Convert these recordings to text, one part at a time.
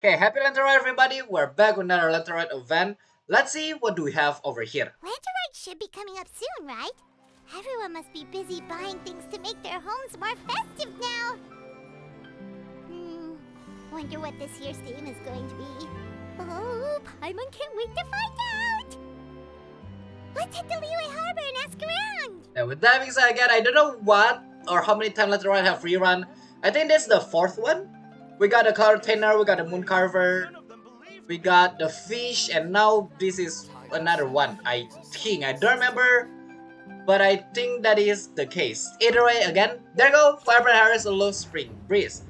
Okay, happy Lanterite everybody. We're back with another Lanterite event. Let's see what do we have over here. Lanterite should be coming up soon, right? Everyone must be busy buying things to make their homes more festive now. Hmm, wonder what this year's theme is going to be. Oh, Paimon can't wait to find out! Let's hit the Liyue Harbor and ask around! And with that being said again, I don't know what or how many times Lanterite have rerun. I think this is the fourth one. We got the Cloud Retainer, we got the Moon Carver, we got the fish, and now this is another one. I think. I don't remember, but I think that is the case. Either way, again, there you go. Firebrand Harriers Aloft Spring Breeze.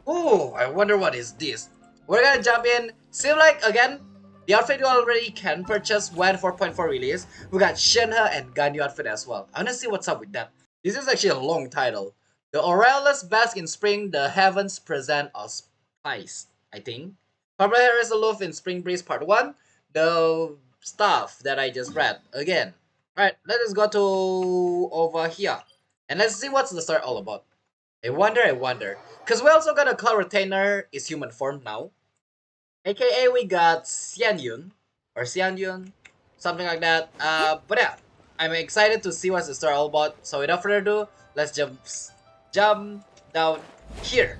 Ooh, I wonder what is this. We're gonna jump in. Seems like, again, the outfit you already can purchase when 4.4 release. We got Shenhe and Ganyu outfit as well. I wanna see what's up with that. This is actually a long title. The Orioles Bask in Spring, the Heavens present Auspices, I think. Firebrand Harriers Aloft in Spring Breeze Part 1. The stuff that I just read again. Alright, let us go to over here. And let's see what's the story all about. I wonder. Because we also got a Cloud Retainer is human form now. AKA we got Xianyun. Or Xianyun. Something like that. But yeah. I'm excited to see what's the story all about. So without further ado, let's jump down here.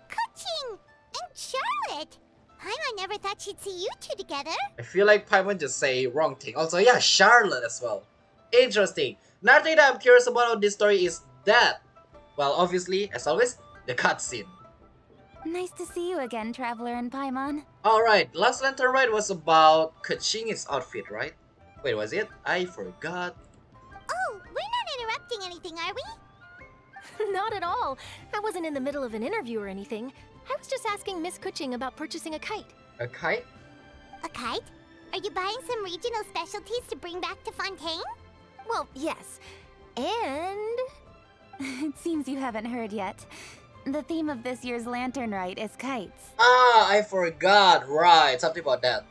Kuching and Charlotte! Paimon never thought she'd see you two together. I feel like Paimon just say wrong thing. Also, yeah, Charlotte as well. Interesting. Another thing that I'm curious about this story is that, well, obviously, as always, the cutscene. Nice to see you again, Traveler and Paimon. Alright, last Lantern Ride was about Kaching's outfit, right? Wait, was it? I forgot. Oh, we're not interrupting anything, are we? Not at all. I wasn't in the middle of an interview or anything. I was just asking Miss Kuching about purchasing a kite. A kite? A kite? Are you buying some regional specialties to bring back to Fontaine? Well, yes. And... It seems you haven't heard yet. The theme of this year's Lantern Rite is kites. Ah, I forgot. Right, something about that.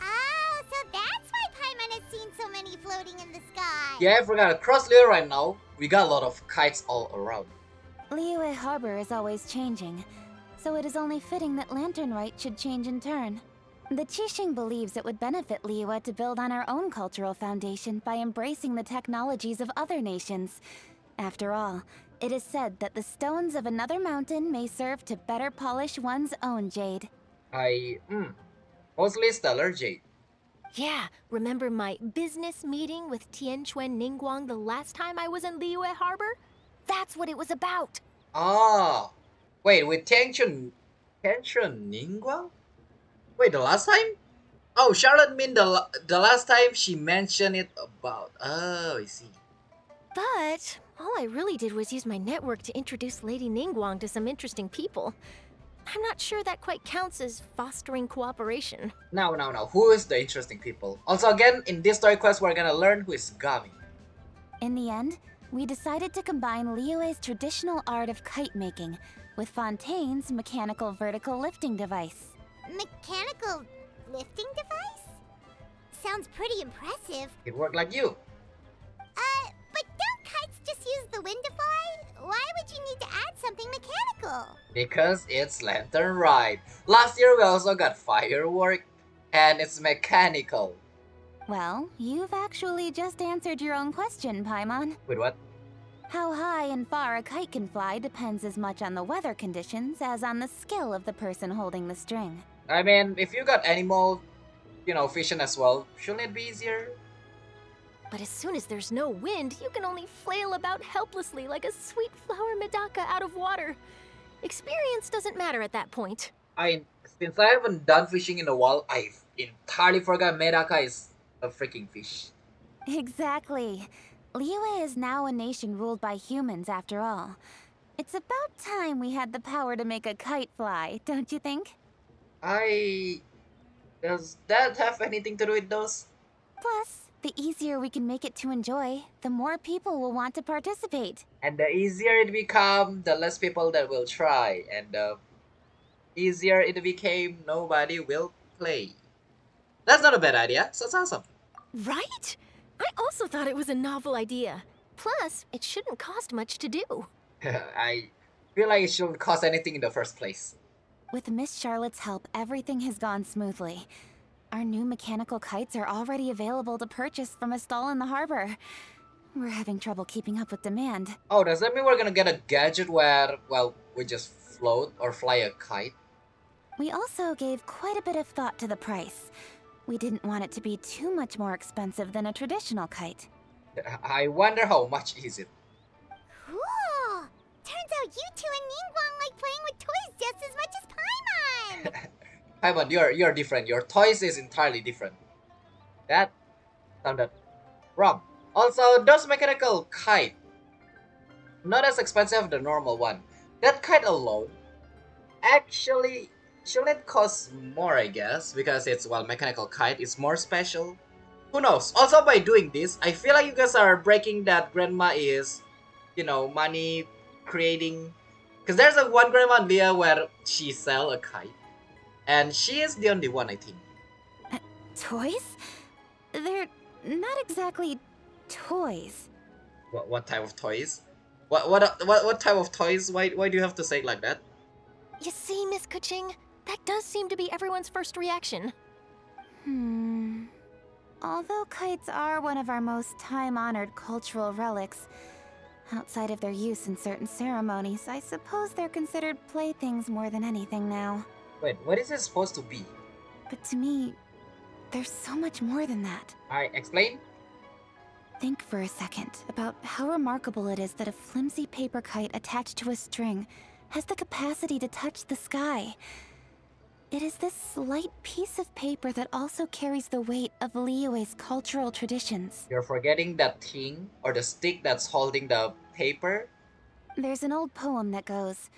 Oh, so that's why Paimon has seen so many floating in the sky. Yeah, I forgot. Across Liyue right now, we got a lot of kites all around. Liyue Harbor is always changing, so it is only fitting that Lantern Rite should change in turn. The Qixing believes it would benefit Liyue to build on our own cultural foundation by embracing the technologies of other nations. After all, it is said that the stones of another mountain may serve to better polish one's own jade. Mostly Stellar Jade. yeah, remember my business meeting with Tianquan Ningguang the last time I was in Liyue Harbor? That's what it was about. Ah, wait, with Tension Ningguang? Wait, the last time? Oh, Charlotte mean the last time she mentioned it about. Oh, I see. But all I really did was use my network to introduce Lady Ningguang to some interesting people. I'm not sure that quite counts as fostering cooperation. Now. Who is the interesting people? Also, again, in this story quest, we're gonna learn who is Gami. In the end, we decided to combine Liyue's traditional art of kite making with Fontaine's mechanical vertical lifting device. Mechanical lifting device? Sounds pretty impressive. It worked like you. But don't kites just use the wind to fly? Why would you need to add something mechanical? Because it's Lantern Ride. Last year we also got firework, and it's mechanical. Well, you've actually just answered your own question, Paimon. Wait, what? How high and far a kite can fly depends as much on the weather conditions as on the skill of the person holding the string. I mean, if you got animal, vision as well, shouldn't it be easier? But as soon as there's no wind, you can only flail about helplessly like a sweet flower medaka out of water. Experience doesn't matter at that point. Since I haven't done fishing in a while, I've entirely forgot Medaka is a freaking fish. Exactly. Liyue is now a nation ruled by humans after all. It's about time we had the power to make a kite fly, don't you think? Does that have anything to do with those? Plus, the easier we can make it to enjoy, the more people will want to participate. And the easier it become, the less people that will try. And the easier it became, nobody will play. That's not a bad idea, so it's awesome. Right? I also thought it was a novel idea. Plus, it shouldn't cost much to do. I feel like it shouldn't cost anything in the first place. With Miss Charlotte's help, everything has gone smoothly. Our new mechanical kites are already available to purchase from a stall in the harbor. We're having trouble keeping up with demand. Oh, does that mean we're gonna get a gadget where, well, we just float or fly a kite? We also gave quite a bit of thought to the price. We didn't want it to be too much more expensive than a traditional kite. I wonder how much is it? Cool! Turns out you two and Ningguang like playing with toys just as much as Paimon! Paimon, you're different. Your toys is entirely different. That sounded wrong. Also, those mechanical kite, not as expensive as the normal one. That kite alone actually shouldn't cost more, I guess, because it's, well, mechanical kite. It's more special. Who knows? Also, by doing this, I feel like you guys are breaking that grandma is, money creating. Because there's a one grandma in Leah where she sell a kite, and she is the only one, I think. Toys? They're not exactly toys. What type of toys? What type of toys? Why do you have to say it like that? You see, Miss Kuching, that does seem to be everyone's first reaction. Although kites are one of our most time-honored cultural relics, outside of their use in certain ceremonies, I suppose they're considered playthings more than anything now. Wait, what is it supposed to be? But to me, there's so much more than that. I explain? Think for a second about how remarkable it is that a flimsy paper kite attached to a string has the capacity to touch the sky. It is this slight piece of paper that also carries the weight of Liyue's cultural traditions. You're forgetting that thing or the stick that's holding the paper? There's an old poem that goes,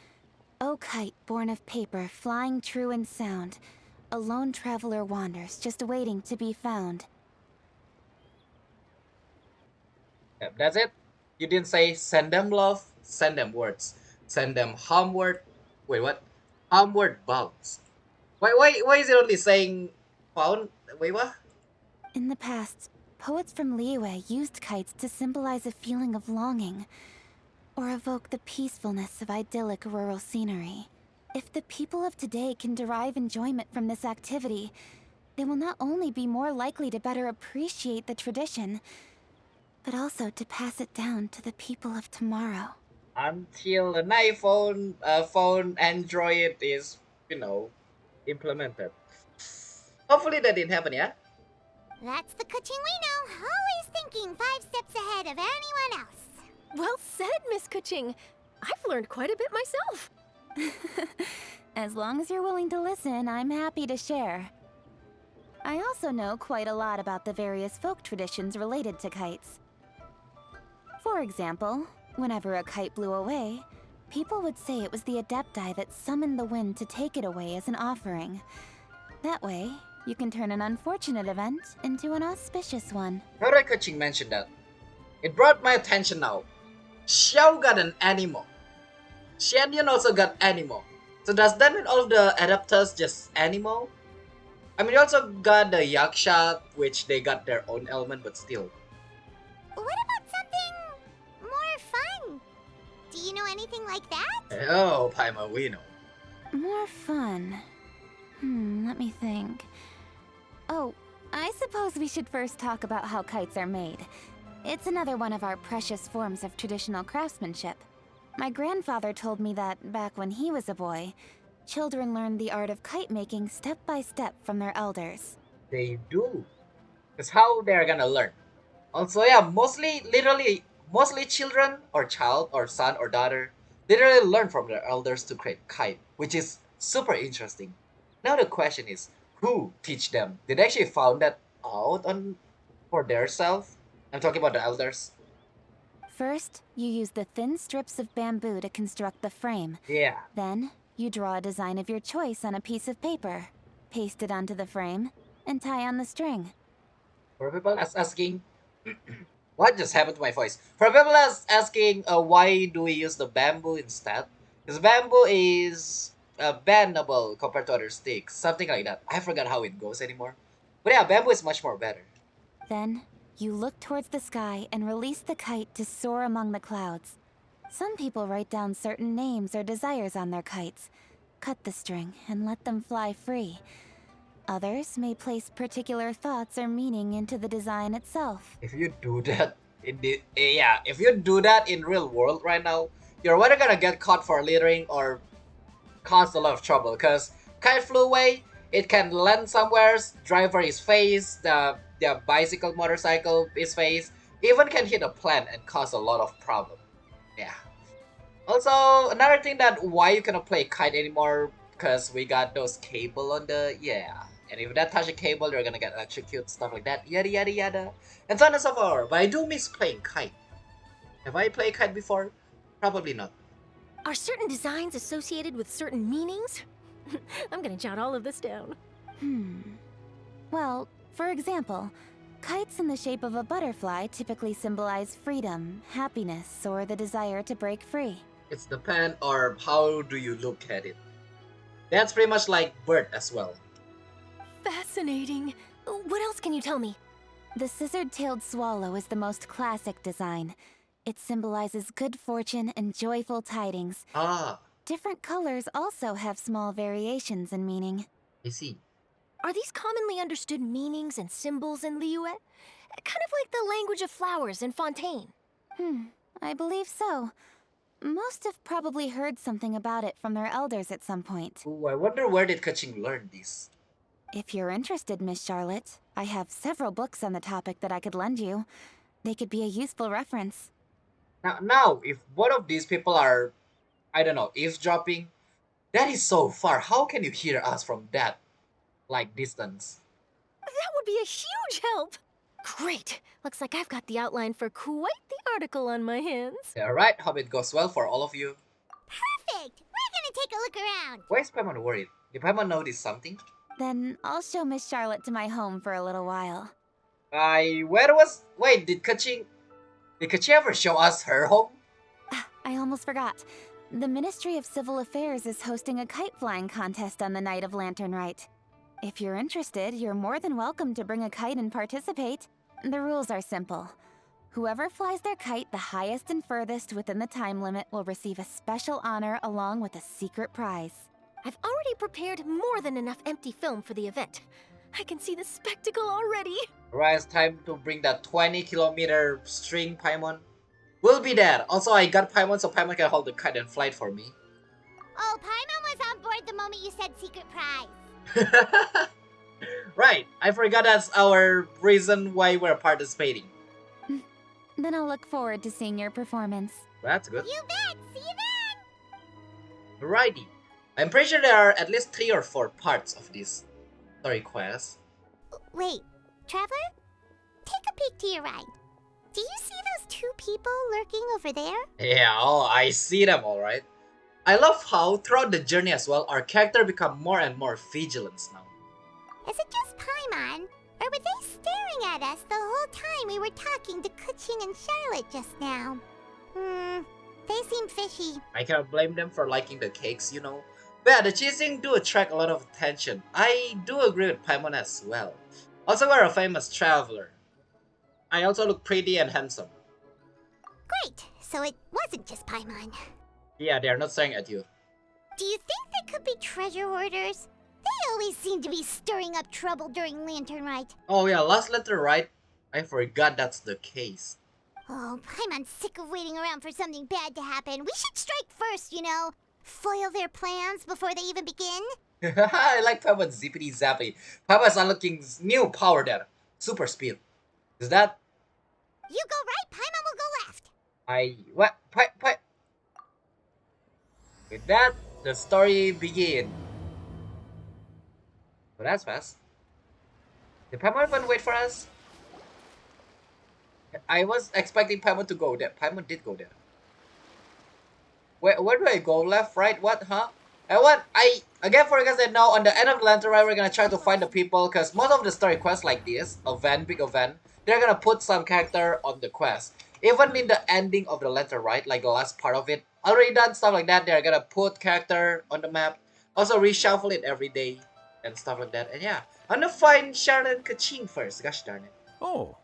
"O kite born of paper, flying true and sound, a lone traveler wanders, just waiting to be found." Yep, that's it. You didn't say send them love, send them words. Send them homeward. Wait, what? Homeward bounds. Why is it only saying found? Wait, what? In the past, poets from Liyue used kites to symbolize a feeling of longing, or evoke the peacefulness of idyllic rural scenery. If the people of today can derive enjoyment from this activity, they will not only be more likely to better appreciate the tradition, but also to pass it down to the people of tomorrow. Until an iPhone, phone, Android is, implemented. Hopefully that didn't happen, yeah? That's the Kuching we know, always thinking 5 steps ahead of anyone else. Well said, Miss Kuching. I've learned quite a bit myself. As long as you're willing to listen, I'm happy to share. I also know quite a lot about the various folk traditions related to kites. For example, whenever a kite blew away, people would say it was the Adepti that summoned the wind to take it away as an offering. That way, you can turn an unfortunate event into an auspicious one. Now that Kuching mentioned that, it brought my attention now. Xiao got an animal. Xianyun also got animal. So does that mean all of the adapters just animal? I mean, you also got the Yaksha, which they got their own element, but still. What about something more fun? Do you know anything like that? Oh, Paima, we know. More fun. Let me think. Oh, I suppose we should first talk about how kites are made. It's another one of our precious forms of traditional craftsmanship. My grandfather told me that, back when he was a boy, children learned the art of kite making step by step from their elders. They do. That's how they're gonna learn. Also, yeah, mostly children or child or son or daughter literally learn from their elders to create kite, which is super interesting. Now the question is, who teach them? Did they actually found that out on for themselves? I'm talking about the elders. First, you use the thin strips of bamboo to construct the frame. Yeah. Then, you draw a design of your choice on a piece of paper, paste it onto the frame, and tie on the string. For people asking, what just happened to my voice? For people asking, why do we use the bamboo instead? Because bamboo is bendable compared to other sticks, something like that. I forgot how it goes anymore. But yeah, bamboo is much more better. Then, you look towards the sky and release the kite to soar among the clouds. Some people write down certain names or desires on their kites. cut the string and let them fly free. Others may place particular thoughts or meaning into the design itself. If you do that if you do that in real world right now, you're either gonna get caught for littering or cause a lot of trouble. Cause kite flew away, it can land somewhere, driver is face, the bicycle motorcycle is face, even can hit a plant and cause a lot of problem. Yeah. Also, another thing that why you cannot play kite anymore, because we got those cable on the, yeah. And if that touch a cable, you're gonna get electrocuted, stuff like that, yada yada yada. And so on and so forth. But I do miss playing kite. Have I played kite before? Probably not. Are certain designs associated with certain meanings? I'm gonna jot all of this down. Well, for example, kites in the shape of a butterfly typically symbolize freedom, happiness, or the desire to break free. It's depend or how do you look at it. That's pretty much like bird as well. Fascinating. What else can you tell me? The scissored-tailed swallow is the most classic design. It symbolizes good fortune and joyful tidings. Ah, Different colors also have small variations in meaning. I see. Are these commonly understood meanings and symbols in Liyue? Kind of like the language of flowers in Fontaine. I believe so. Most have probably heard something about it from their elders at some point. Ooh, I wonder where did Kaching learn this? If you're interested, Miss Charlotte, I have several books on the topic that I could lend you. They could be a useful reference. Now, if both of these people are, I don't know, eavesdropping, that is so far. How can you hear us from that, like, distance? That would be a huge help! Great! Looks like I've got the outline for quite the article on my hands. Alright, hope it goes well for all of you. Perfect! We're gonna take a look around. Why is Paimon worried? Did Paimon notice something? Then I'll show Miss Charlotte to my home for a little while. Wait, did Kaching ever show us her home? I almost forgot. The Ministry of Civil Affairs is hosting a kite flying contest on the night of Lantern Rite. If you're interested, you're more than welcome to bring a kite and participate. The rules are simple. Whoever flies their kite the highest and furthest within the time limit will receive a special honor along with a secret prize. I've already prepared more than enough empty film for the event. I can see the spectacle already. Alright, it's time to bring that 20-kilometer string, Paimon. We'll be there. Also, I got Paimon so Paimon can hold the kite and fly it for me. Oh, Paimon was on board the moment you said secret prize. Right, I forgot that's our reason why we're participating. Then I'll look forward to seeing your performance. That's good. You bet! See you then! Alrighty. I'm pretty sure there are at least 3 or 4 parts of this story quest. Wait, Traveler? Take a peek to your right. Do you see those 2 people lurking over there? Yeah, oh, I see them alright. I love how throughout the journey as well, our character become more and more vigilant now. Is it just Paimon? Or were they staring at us the whole time we were talking to Kuching and Charlotte just now? They seem fishy. I cannot blame them for liking the cakes, you know. But yeah, the cheesing do attract a lot of attention. I do agree with Paimon as well. Also, we're a famous traveler. I also look pretty and handsome. Great, so it wasn't just Paimon. Yeah, they are not staring at you. Do you think they could be treasure hoarders? They always seem to be stirring up trouble during Lantern Rite. Oh yeah, last letter, right? I forgot that's the case. Oh, Paimon's sick of waiting around for something bad to happen. We should strike first, you know. Foil their plans before they even begin. I like Paimon's zippity zappy. Paimon's unlocking new power there. Super speed. Is that... You go right, Paimon will go left. What? With that, the story begins. Well, that's fast. Did Paimon even wait for us? I was expecting Paimon to go there. Paimon did go there. Where do I go? Left, right, what, huh? Again, for you guys that know, on the end of the Lantern Rite, we're gonna try to find the people, because most of the story quests like this, big event, they're gonna put some character on the quest. Even in the ending of the Lantern Rite, like the last part of it, already done stuff like that, they're gonna put character on the map, also reshuffle it every day, and stuff like that, and yeah. I'm gonna find Charlotte and Kaching first, gosh darn it. Oh.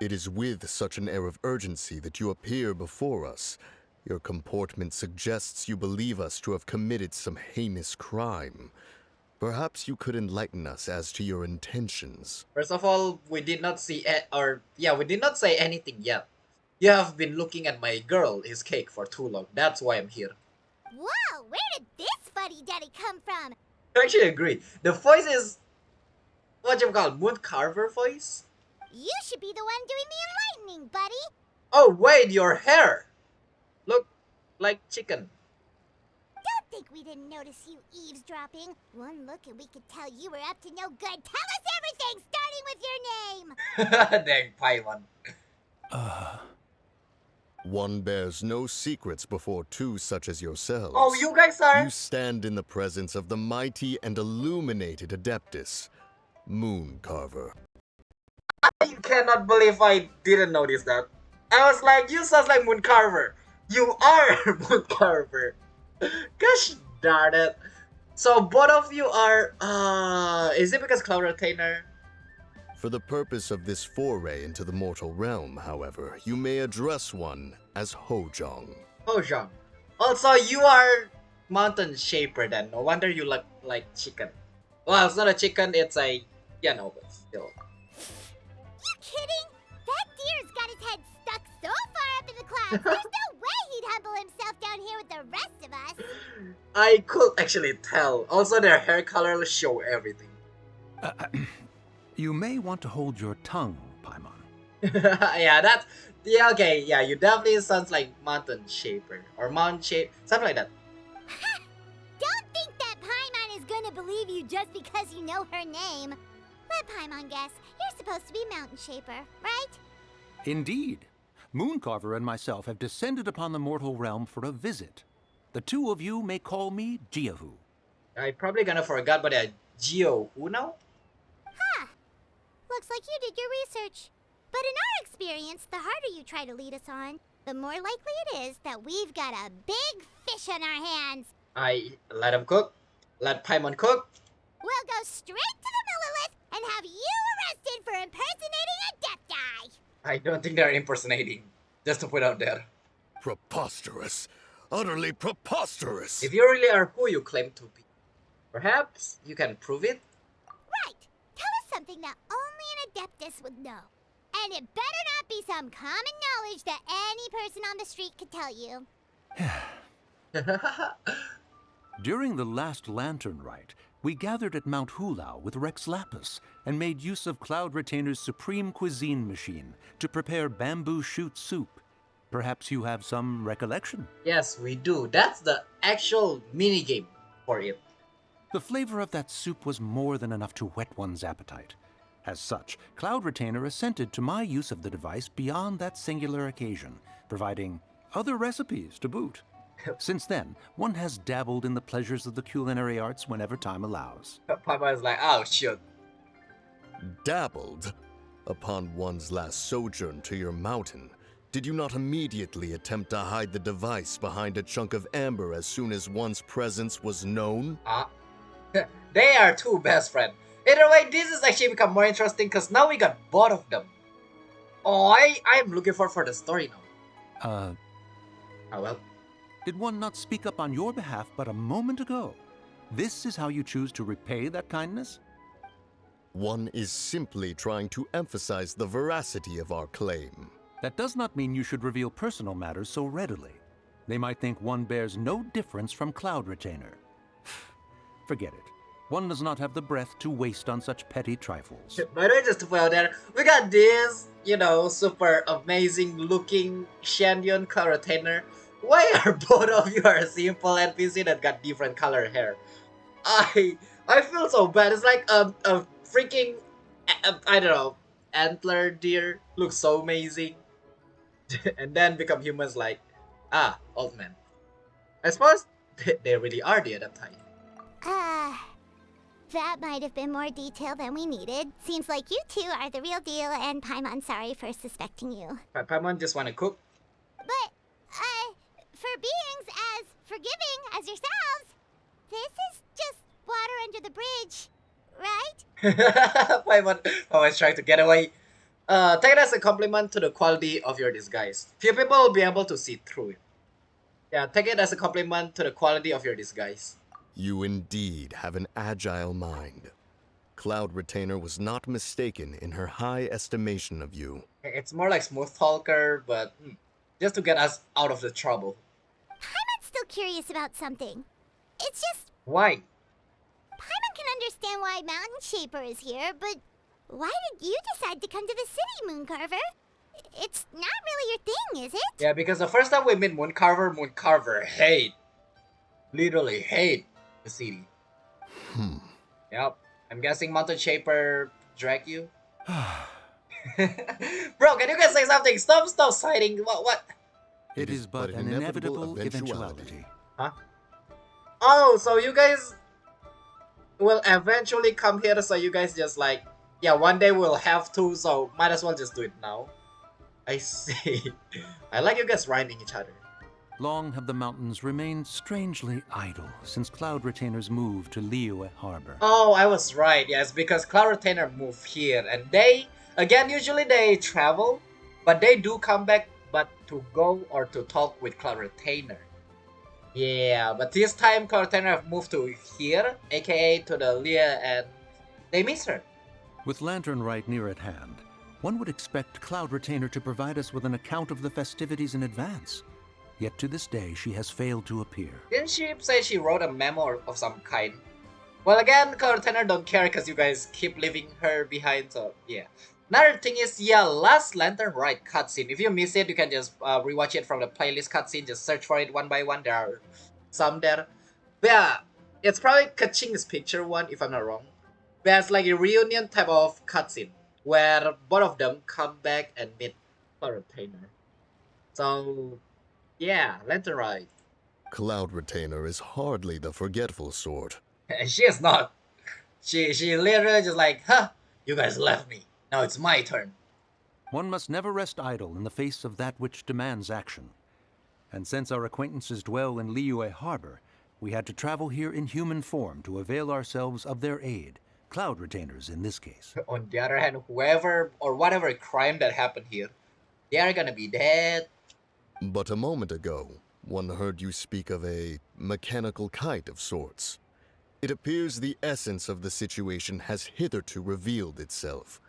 It is with such an air of urgency that you appear before us. Your comportment suggests you believe us to have committed some heinous crime. Perhaps you could enlighten us as to your intentions. First of all, we did not we did not say anything yet. You have been looking at my girl, his cake, for too long. That's why I'm here. Whoa, where did this fuddy-duddy come from? I actually agree. The voice is what you call moon carver voice. You should be the one doing the enlightening, buddy. Oh wait, your hair. Look like chicken. Don't think we didn't notice you eavesdropping. One look and we could tell you were up to no good. Tell us everything, starting with your name. Dang Paimon. One bears no secrets before two such as yourselves. Oh, you guys are. You stand in the presence of the mighty and illuminated Adeptus, Moon Carver. I cannot believe I didn't notice that. I was like, you sound like Moon Carver. You are Moon Carver. Gosh darn it. So both of you are, is it because Cloud Retainer? For the purpose of this foray into the mortal realm, however, you may address one as Hojong. Hojong. Also, you are Mountain Shaper then. No wonder you look like chicken. Well, it's not a chicken, it's a, but still. You kidding? That deer's got his head stuck so far up in the clouds. There's no way he'd humble himself down here with the rest of us. I could actually tell. Also, their hair color show everything. You may want to hold your tongue, Paimon. Yeah, you definitely sounds like Mountain Shaper or Mount Shape, something like that. Don't think that Paimon is gonna believe you just because you know her name. Let Paimon guess. You're supposed to be Mountain Shaper, right? Indeed. Mooncarver and myself have descended upon the mortal realm for a visit. The two of you may call me Jiahu. I probably gonna forget about that Geo who now? Looks like you did your research. But in our experience, the harder you try to lead us on, the more likely it is that we've got a big fish on our hands. I let him cook. Let Paimon cook. We'll go straight to the Millilith and have you arrested for impersonating a Death Eye. I don't think they're impersonating. Just to put out there. Preposterous. Utterly preposterous. If you really are who you claim to be, perhaps you can prove it. Right. Tell us something that only an Adeptus would know. And it better not be some common knowledge that any person on the street could tell you. During the last Lantern Rite, we gathered at Mount Hulao with Rex Lapis and made use of Cloud Retainer's supreme cuisine machine to prepare bamboo shoot soup. Perhaps you have some recollection? Yes, we do. That's the actual minigame for it. The flavor of that soup was more than enough to whet one's appetite. As such, Cloud Retainer assented to my use of the device beyond that singular occasion, providing other recipes to boot. Since then, one has dabbled in the pleasures of the culinary arts whenever time allows. Papa is like, oh shoot. Dabbled? Upon one's last sojourn to your mountain, did you not immediately attempt to hide the device behind a chunk of amber as soon as one's presence was known? They are two best friends. Either way, this has actually become more interesting because now we got both of them. Oh, I'm looking forward for the story now. Oh well. Did one not speak up on your behalf but a moment ago? This is how you choose to repay that kindness? One is simply trying to emphasize the veracity of our claim. That does not mean you should reveal personal matters so readily. They might think one bears no difference from Cloud Retainer. Forget it. One does not have the breath to waste on such petty trifles. By the way, just to put out there, we got this, super amazing looking Xianyun Cloud Retainer. Why are both of you are simple NPC that got different color hair? I feel so bad. It's like a freaking, I don't know, antler deer. Looks so amazing. And then become humans like, old man. I suppose they really are the Adepti. That might have been more detail than we needed. Seems like you two are the real deal, and Paimon sorry for suspecting you. Paimon just wanna cook. But, for beings as forgiving as yourselves, this is just water under the bridge, right? Paimon's trying to get away. Take it as a compliment to the quality of your disguise. Few people will be able to see through it. Yeah, take it as a compliment to the quality of your disguise. You indeed have an agile mind. Cloud Retainer was not mistaken in her high estimation of you. It's more like smooth talker, but just to get us out of the trouble. I'm still curious about something. It's just, Why? Paimon can understand why Mountain Shaper is here, but why did you decide to come to the city, Mooncarver? It's not really your thing, is it? Yeah, because the first time we meet Mooncarver hate, literally hate the city. Yep. I'm guessing Mountain Shaper drag you. Bro, can you guys say something? Stop citing. What? It is but an inevitable eventuality. Huh? Oh, so you guys will eventually come here, so you guys just like, yeah, one day we'll have to, so might as well just do it now. I see. I like you guys rhyming each other. Long have the mountains remained strangely idle since Cloud Retainer's move to Liyue Harbor. Oh, I was right. Yes, because Cloud Retainer moved here, and they, again, usually they travel, but they do come back, but to go or to talk with Cloud Retainer. Yeah, but this time Cloud Retainer have moved to here, aka to the Leah, and they miss her. With Lantern Rite near at hand, one would expect Cloud Retainer to provide us with an account of the festivities in advance. Yet to this day, she has failed to appear. Didn't she say she wrote a memo of some kind? Well, again, Cloud Retainer don't care because you guys keep leaving her behind, so yeah. Another thing is, yeah, last Lantern Rite cutscene. If you miss it, you can just rewatch it from the playlist cutscene. Just search for it one by one. There are some there. But yeah, it's probably Kaching's picture one, if I'm not wrong. But it's like a reunion type of cutscene where both of them come back and meet Cloud Retainer. So, yeah, Lantern Rite. Cloud Retainer is hardly the forgetful sort. She is not. She literally just like, huh, you guys left me. Now it's my turn. One must never rest idle in the face of that which demands action. And since our acquaintances dwell in Liyue Harbor, we had to travel here in human form to avail ourselves of their aid, Cloud Retainers in this case. On the other hand, whoever or whatever crime that happened here, they are gonna be dead. But a moment ago, one heard you speak of a mechanical kite of sorts. It appears the essence of the situation has hitherto revealed itself.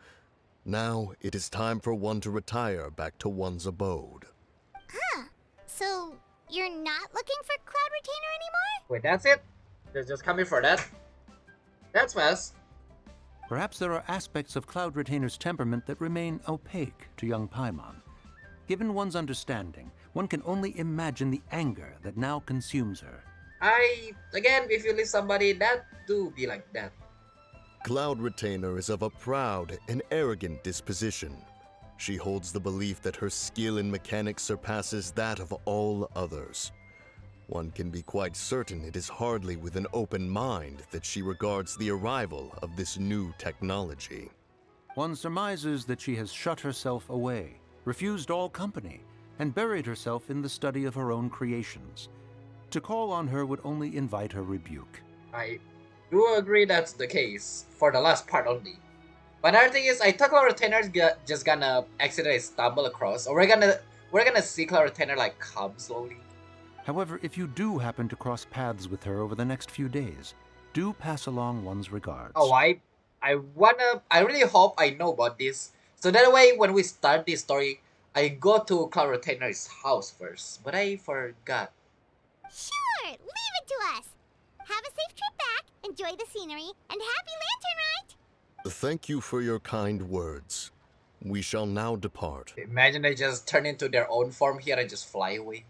Now it is time for one to retire back to one's abode. So, you're not looking for Cloud Retainer anymore? Wait, that's it? They're just coming for that? That's fast. Perhaps there are aspects of Cloud Retainer's temperament that remain opaque to young Paimon. Given one's understanding, one can only imagine the anger that now consumes her. Again, if you leave somebody, that do be like that. Cloud Retainer is of a proud and arrogant disposition. She holds the belief that her skill in mechanics surpasses that of all others. One can be quite certain it is hardly with an open mind that she regards the arrival of this new technology. One surmises that she has shut herself away, refused all company, and buried herself in the study of her own creations. To call on her would only invite her rebuke. I do agree that's the case, for the last part only. But another thing is, I thought Cloud Retainer just gonna accidentally stumble across, or we're gonna see Cloud Retainer like come slowly. However, if you do happen to cross paths with her over the next few days, do pass along one's regards. Oh, I really hope I know about this. So that way, when we start this story, I go to Cloud Retainer's house first. But I forgot. Sure, leave it to us. Have a safe trip back, enjoy the scenery, and happy Lantern Rite! Thank you for your kind words. We shall now depart. Imagine they just turn into their own form here and just fly away.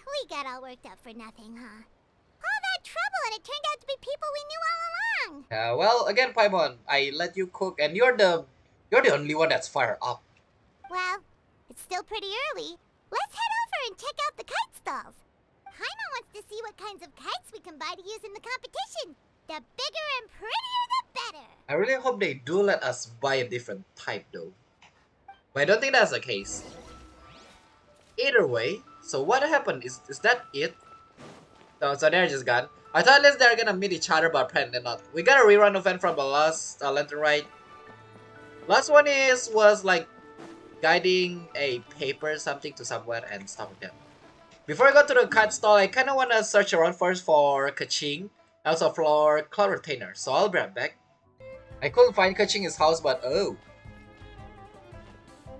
We got all worked up for nothing, huh? All that trouble and it turned out to be people we knew all along! Well, again, Paimon, I let you cook, and you're the only one that's fired up. Well, it's still pretty early. Let's head over and check out the kite stalls. Paimon wants to see what kinds of kites we can buy to use in the competition. The bigger and prettier, the better. I really hope they do let us buy a different type, though. But I don't think that's the case. Either way, so what happened? Is that it? So they're just gone. I thought at least they're gonna meet each other, but apparently not. We got a rerun event from the last Lantern Rite. Last one was like guiding a paper something to somewhere and stuff like that. Before I go to the kite stall, I kind of want to search around first for Kaching, also for Cloud Retainer. So I'll be right back. I couldn't find Kaching's house, but oh,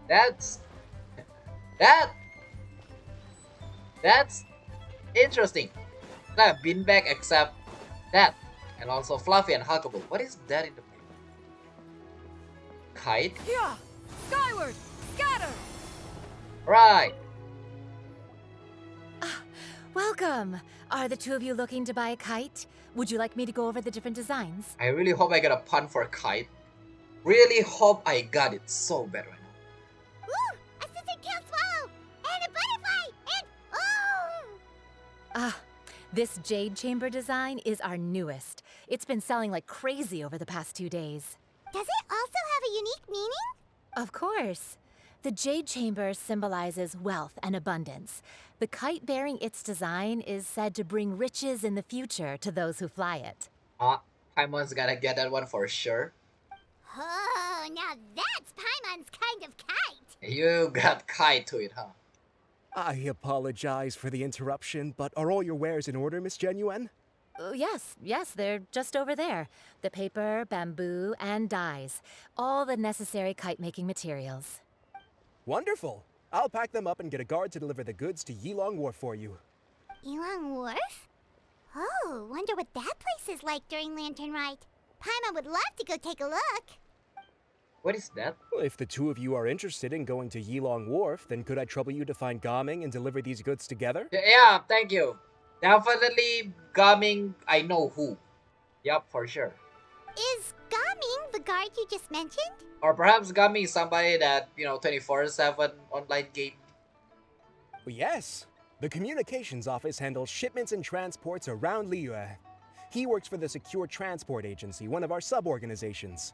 that's that that's interesting. It's like a beanbag except that, and also fluffy and huggable. What is that in the kite? Yeah! Skyward! Scatter! Right. Welcome! Are the two of you looking to buy a kite? Would you like me to go over the different designs? I really hope I get a pun for kite. Really hope I got it so bad right now. Woo! A scissor kill swallow! And a butterfly! And oh! Ah, this jade chamber design is our newest. It's been selling like crazy over the past 2 days. Does it also have a unique meaning? Of course. The jade chamber symbolizes wealth and abundance. The kite bearing its design is said to bring riches in the future to those who fly it. Paimon's gotta get that one for sure. Oh, now that's Paimon's kind of kite! You got kite to it, huh? I apologize for the interruption, but are all your wares in order, Miss Xianyun? Yes, they're just over there. The paper, bamboo, and dyes. All the necessary kite-making materials. Wonderful! I'll pack them up and get a guard to deliver the goods to Yilong Wharf for you. Yilong Wharf? Oh, wonder what that place is like during Lantern Rite. Paimon would love to go take a look. What is that? Well, if the two of you are interested in going to Yilong Wharf, then could I trouble you to find Gaming and deliver these goods together? Yeah, thank you. Definitely Gaming, I know who. Yup, for sure. Is Gaming the guard you just mentioned? Or perhaps Gaming is somebody that, 24/7 online game. Well, yes. The communications office handles shipments and transports around Liyue. He works for the Secure Transport Agency, one of our sub-organizations.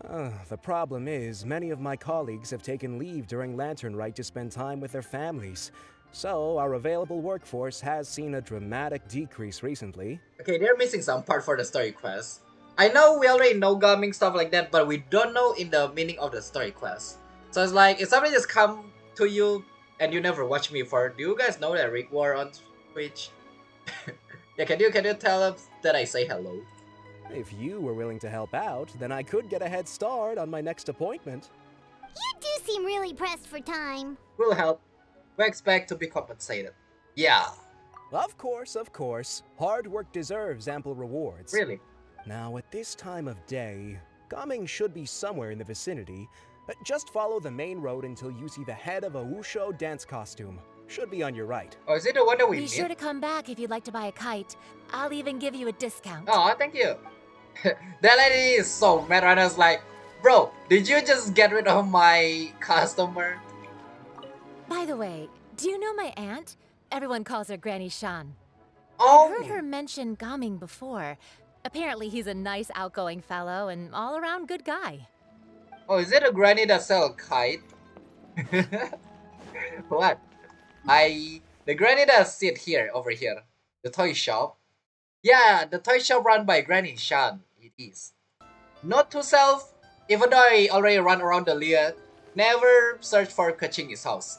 The problem is, many of my colleagues have taken leave during Lantern Rite to spend time with their families. So, our available workforce has seen a dramatic decrease recently. Okay, they're missing some part for the story quest. I know we already know Gaming stuff like that, but we don't know in the meaning of the story quest. So it's like, if somebody just come to you and you never watch me before, do you guys know that Rick War on Twitch? Yeah, can you tell us that I say hello? If you were willing to help out, then I could get a head start on my next appointment. You do seem really pressed for time. We'll help. We expect to be compensated. Yeah. Of course. Hard work deserves ample rewards. Really? Now, at this time of day, Gaming should be somewhere in the vicinity. Just follow the main road until you see the head of a Wushu dance costume. Should be on your right. Oh, is it the one that we Be meet? sure to come back if you'd like to buy a kite. I'll even give you a discount. Oh, thank you. That lady is so mad right now. It's like, bro, did you just get rid of my customer? By the way, do you know my aunt? Everyone calls her Granny Shan. Oh, I've heard her mention Gaming before. Apparently he's a nice outgoing fellow and all-around good guy. oh, is it a granny that sell kite? What? The granny that sit here, over here, the toy shop. Yeah, the toy shop run by Granny Shan. It is. Not to self, even though I already run around the Liyue, never search for Kaching's house.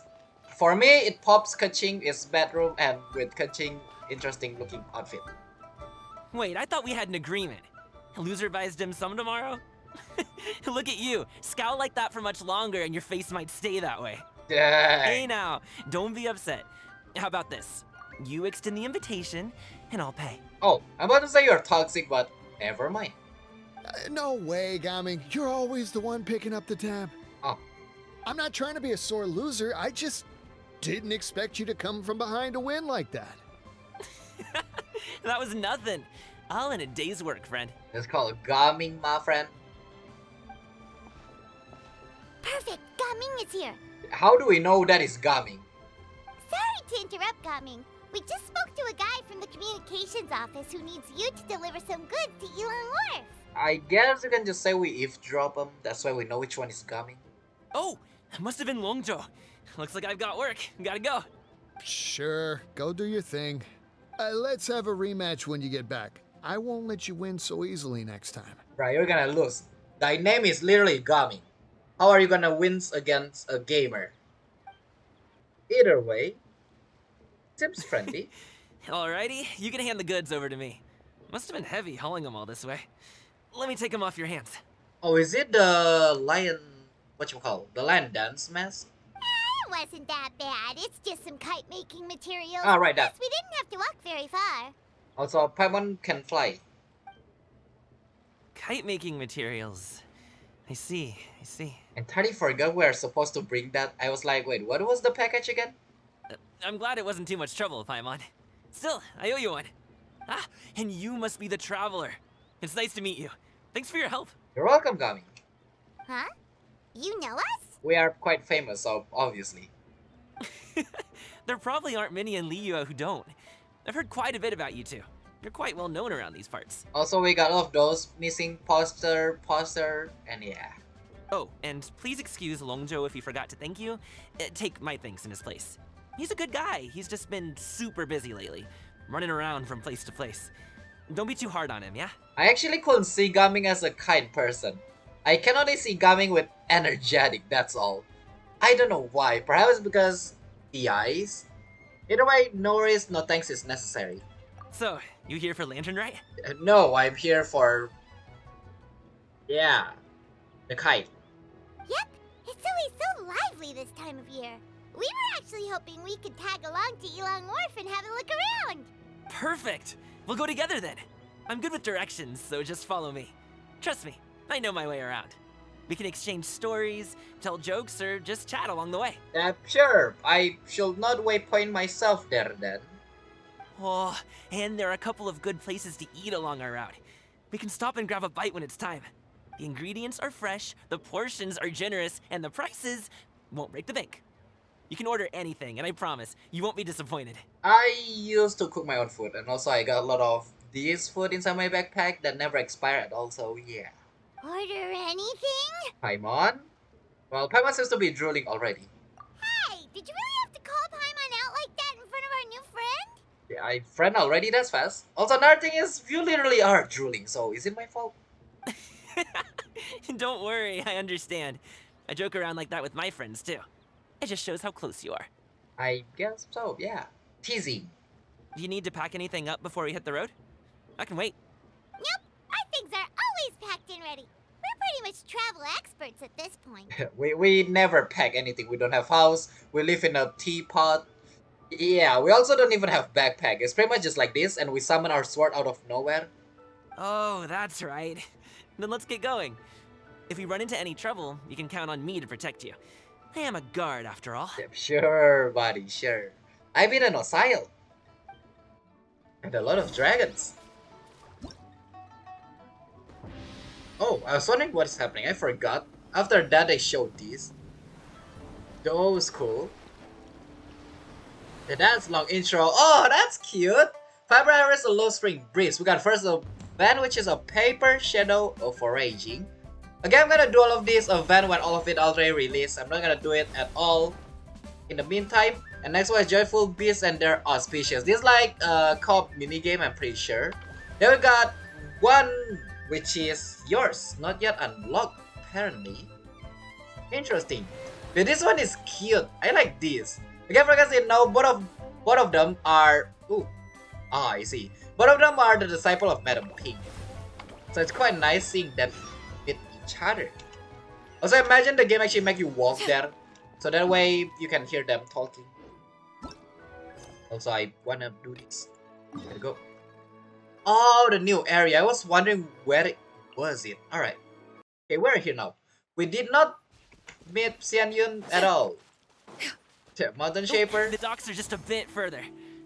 For me, it pops Kaching's bedroom and with Kaching interesting looking outfit. Wait, I thought we had an agreement. Loser buys dim sum tomorrow? Look at you. Scowl like that for much longer and your face might stay that way. Hey Dang. now, don't be upset. How about this? You extend the invitation and I'll pay. Oh, I'm about to say you're toxic, but never mind. No way, Gaming. You're always the one picking up the tab. Oh. I'm not trying to be a sore loser. I just didn't expect you to come from behind to win like that. That was nothing. All in a day's work, friend. It's called Gaming, my friend. Perfect, Gaming is here. How do we know that is Gaming? Sorry to interrupt, Gaming. We just spoke to a guy from the communications office who needs you to deliver some goods to Yilong Wharf. I guess you can just say we eavesdrop him. That's why we know which one is Gaming. Oh, it must have been Longzhou. Looks like I've got work. Gotta go. Sure, go do your thing. Let's have a rematch when you get back. I won't let you win so easily next time. Right, you're gonna lose. Thy name is literally Gaming. How are you gonna win against a gamer? Either way, Seems friendly. Alrighty, you can hand the goods over to me. Must have been heavy hauling them all this way. Let me take them off your hands. Oh, is it the lion? What you call the lion dance mask? It wasn't that bad. It's just some kite making materials. Ah, right, that. Plus, we didn't have to walk very far. Also, Paimon can fly. Kite making materials. I see. And Teddy forgot we are supposed to bring that. I was like, wait, what was the package again? I'm glad it wasn't too much trouble, Paimon. Still, I owe you one. Ah, and you must be the traveler. It's nice to meet you. Thanks for your help. You're welcome, Gami. Huh? You know us? We are quite famous, so obviously. There probably aren't many in Liyue who don't. I've heard quite a bit about you two. You're quite well known around these parts. Also, we got all of those missing poster, and yeah. Oh, and please excuse Longzhou if he forgot to thank you. Take my thanks in his place. He's a good guy. He's just been super busy lately, running around from place to place. Don't be too hard on him, yeah? I actually couldn't see Gaming as a kind person. I can only see Gaming with energetic, that's all. I don't know why, perhaps because the eyes? Either way, no worries, no thanks is necessary. So, you here for Lantern, right? No, I'm here for... yeah, the kite. Yep. It's always so lively this time of year. We were actually hoping we could tag along to Elong Wharf and have a look around. Perfect! We'll go together then. I'm good with directions, so just follow me. Trust me, I know my way around. We can exchange stories, tell jokes, or just chat along the way. Sure, I shall not waypoint myself there then. Oh, and there are a couple of good places to eat along our route. We can stop and grab a bite when it's time. The ingredients are fresh, the portions are generous, and the prices won't break the bank. You can order anything, and I promise, you won't be disappointed. I used to cook my own food, and also I got a lot of this food inside my backpack that never expired, also, yeah. Order anything? Paimon? Well, Paimon seems to be drooling already. Hey, did you really have to call Paimon out like that in front of our new friend? Yeah, I friend already, that's fast. Also, another thing is, you literally are drooling, so is it my fault? Don't worry, I understand. I joke around like that with my friends, too. It just shows how close you are. I guess so, yeah. Teasing. Do you need to pack anything up before we hit the road? I can wait. Nope, our things are always packed and ready. We're pretty much travel experts at this point. we never pack anything. We don't have house. We live in a teapot. Yeah, we also don't even have backpack. It's pretty much just like this, and we summon our sword out of nowhere. Oh, that's right. Then let's get going. If we run into any trouble, you can count on me to protect you. I am a guard, after all. Yeah, sure, buddy, sure. I've been in Osile. And a lot of dragons. Oh, I was wondering what's happening. I forgot. After that, they showed these. That was cool. The dance long intro. Oh, that's cute. Fiber Harriers a low spring breeze. We got first a van, which is a paper shadow of foraging. Again, I'm gonna do all of this event when all of it already released. I'm not gonna do it at all in the meantime. And next one is Joyful Beasts and their Auspices. This is like a co-op minigame, I'm pretty sure. Then we got one which is yours, not yet unlocked, apparently. Interesting. But this one is cute. I like this. Okay, for guys, now both of them are I see. Both of them are the disciple of Madam Pink. So it's quite nice seeing them with each other. Also, imagine the game actually make you walk there, so that way you can hear them talking. Also, I wanna do this. There we go. Oh, the new area. I was wondering where it was. Alright. Okay, we're here now. We did not meet Xianyun at all. Mountain Shaper. The docks are just a bit further.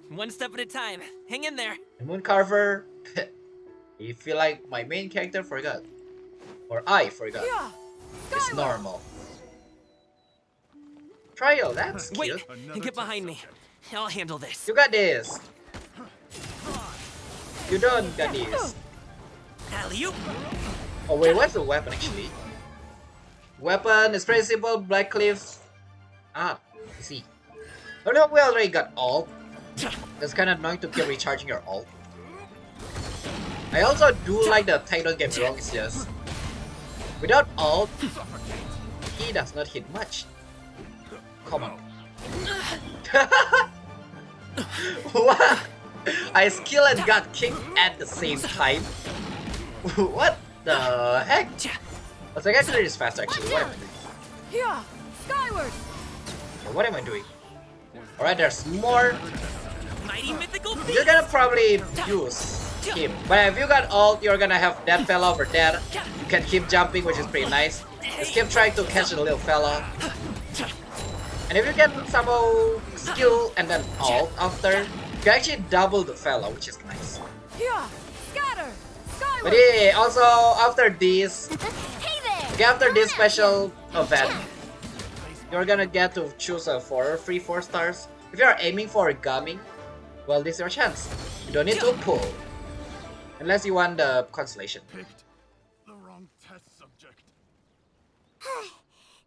One step at a time. Hang in there. The Moon Carver. You feel like my main character forgot. Or I forgot. Yeah. It's normal. Trial, that's cute. Wait, get behind me. I'll handle this. You got this. You don't got this. Alley-oop. Oh wait, what's the weapon actually? Weapon is pretty simple. Black Cliff. I see. Oh no, we already got ult. It's kind of annoying to keep recharging your ult. I also do like the attack, don't get me wrong, it's just without ult, he does not hit much. Come on. What? I skill and got kicked at the same time. What the heck? I was like, actually, it's faster. Actually, what am I doing? Yeah, skyward. What am I doing? All right, there's more. Mighty mythical beast! You're gonna probably use him, but if you got ult, you're gonna have that fella over there. You can keep jumping, which is pretty nice. Just keep trying to catch the little fella. And if you can somehow skill and then ult after, you can actually double the fella, which is nice. Yeah, scatter. Skyward. But yeah, also after this, Hey there! after this special event, you're gonna get to choose a free 4 stars. If you are aiming for gaming, well, this is your chance. You don't need to pull. Unless you want the constellation. The wrong test subject.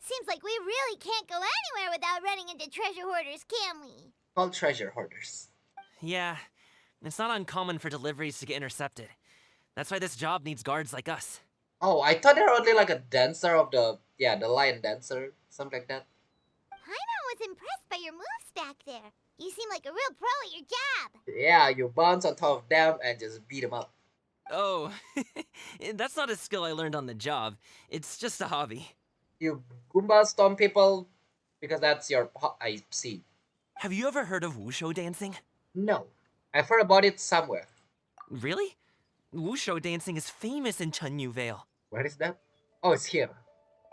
Seems like we really can't go anywhere without running into treasure hoarders, can we? Called treasure hoarders. Yeah, it's not uncommon for deliveries to get intercepted. That's why this job needs guards like us. Oh, I thought they're only like a dancer of the lion dancer, something like that. Paimon was impressed by your moves back there. You seem like a real pro at your job. Yeah, you bounce on top of them and just beat them up. Oh, that's not a skill I learned on the job. It's just a hobby. You Goomba storm people because that's your I see. Have you ever heard of wushu dancing? No, I've heard about it somewhere. Really? Wushu dancing is famous in Chunyu Vale. Where is that? Oh, it's here.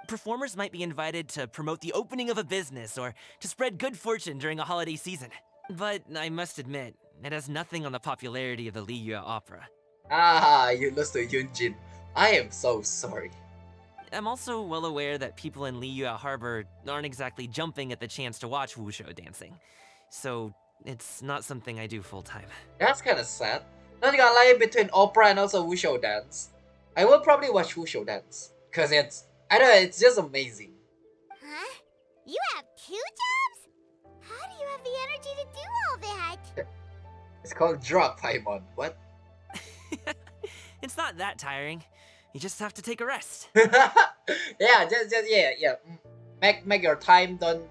Performers might be invited to promote the opening of a business or to spread good fortune during a holiday season. But I must admit, it has nothing on the popularity of the Liyue opera. Ah, you lost to Yunjin. I am so sorry. I'm also well aware that people in Liyue Harbor aren't exactly jumping at the chance to watch wushu dancing. So, it's not something I do full-time. That's kind of sad. Not gonna lie, between opera and also wushu dance, I will probably watch wushu dance. Cause I don't know, it's just amazing. Huh? You have 2 jobs? How do you have the energy to do all that? It's called drop, Paimon. What? It's not that tiring. You just have to take a rest. Yeah, yeah. Make your time, don't,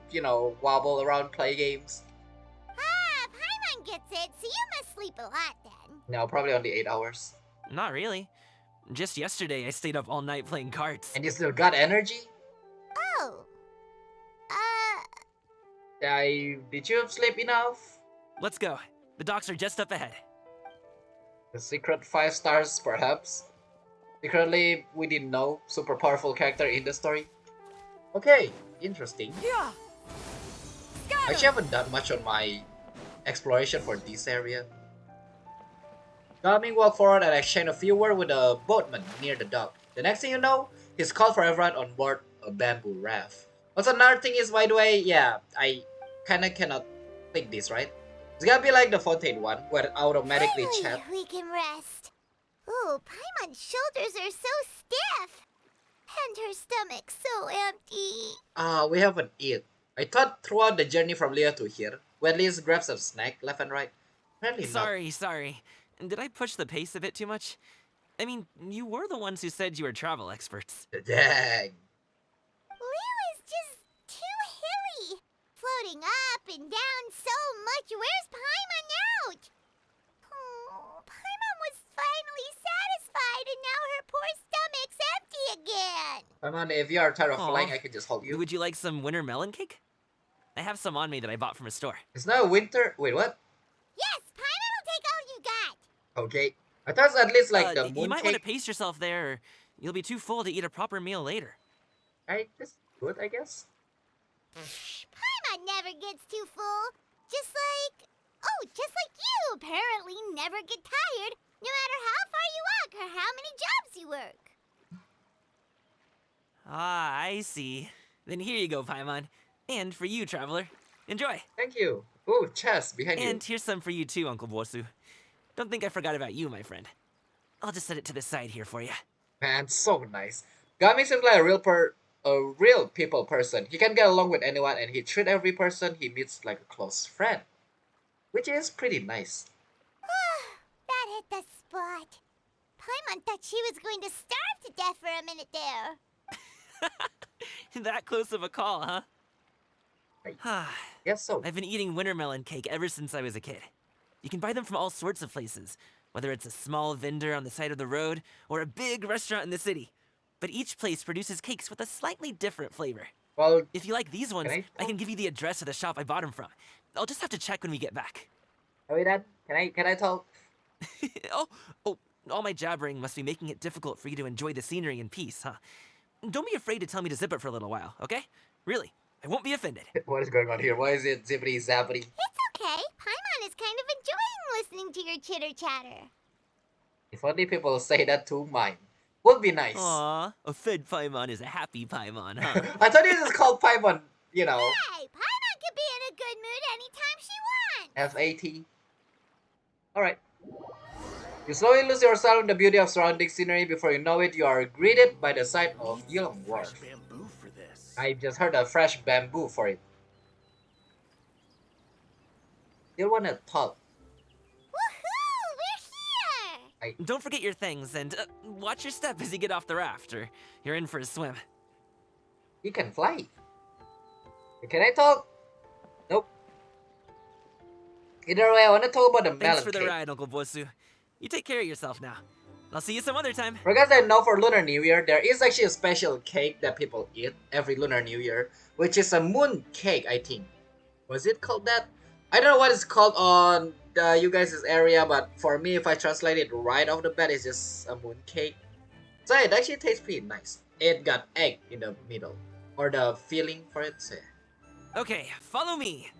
wobble around, play games. Ah, Paimon gets it, so you must sleep a lot then. No, probably only 8 hours. Not really. Just yesterday, I stayed up all night playing cards. And you still got energy? Oh. Did you sleep enough? Let's go. The docks are just up ahead. The secret 5 stars, perhaps? Secretly, we didn't know. Super powerful character in the story. Okay, interesting. Yeah. I actually haven't done much on my exploration for this area. Gaming walked forward and exchanged a few words with a boatman near the dock. The next thing you know, he's called for everyone on board a bamboo raft. Also, another thing is, by the way, yeah, I kinda cannot pick this, right? It's gonna be like the Fontaine one, where it automatically Finally, chat. we can rest. Ooh, Paimon's shoulders are so stiff. And her stomach so empty. We haven't eaten. I thought throughout the journey from Leo to here, we at least grab some snack left and right. Apparently not. Sorry. Did I push the pace a bit too much? I mean, you were the ones who said you were travel experts. Dang. Leo is just too hilly. Floating up and down so much. Where's Paimon out? Oh, Paimon was finally satisfied and now her poor stomach's empty again. Come on, if you are tired of Aw. flying, I can just hold you. Would you like some winter melon cake? I have some on me that I bought from a store. It's not winter. Wait, what? Yes, Paimon will take all you got. Okay. I thought it's at least like the you might want to mooncake. pace yourself there, or you'll be too full to eat a proper meal later. That's good, I guess. Paimon never gets too full. Just like you apparently never get tired, no matter how far you walk or how many jobs you work. Ah, I see. Then here you go, Paimon. And for you, traveler. Enjoy. Thank you. Ooh, chest behind And here's some for you too, Uncle Bosu. Don't think I forgot about you, my friend. I'll just set it to the side here for you. you. Man, so nice. Gami seems like a real people person. He can get along with anyone and he treat every person he meets like a close friend. Which is pretty nice. That hit the spot. Paimon thought she was going to starve to death for a minute there. That close of a call, huh? Right. Yes, so. I've been eating wintermelon cake ever since I was a kid. You can buy them from all sorts of places, whether it's a small vendor on the side of the road or a big restaurant in the city. But each place produces cakes with a slightly different flavor. Well, If you like these ones, I can give you the address of the shop I bought them from. I'll just have to check when we get back. are we done? Can I talk? Oh, all my jabbering must be making it difficult for you to enjoy the scenery in peace, huh? Don't be afraid to tell me to zip it for a little while, okay? Really, I won't be offended. What is going on here? Why is it zippity zappity? It's okay. Paimon is kind of enjoying listening to your chitter chatter. If only people say that to mine. Would be nice. Aw, a fed Paimon is a happy Paimon, huh? I thought this is called Paimon, you know. Hey, Paimon could be in a good mood anytime she wants. FAT. Alright. You slowly lose yourself in the beauty of surrounding scenery. Before you know it, you are greeted by the sight of Yulong Wharf. I just heard a fresh bamboo for it. Still wanna talk. Woohoo! We're here! Don't forget your things, and watch your step as you get off the raft, or you're in for a swim. You can fly. Can I talk? Nope. Either way, I want to talk about the melon Thanks for the cake. ride, Uncle Bosu. You take care of yourself now. I'll see you some other time. For guys that know, for Lunar New Year, there is actually a special cake that people eat every Lunar New Year, which is a moon cake, I think. Was it called that? I don't know what it's called on you guys' area, but for me, if I translate it right off the bat, it's just a moon cake. So it actually tastes pretty nice. It got egg in the middle, or the filling for it. So. Okay, follow me.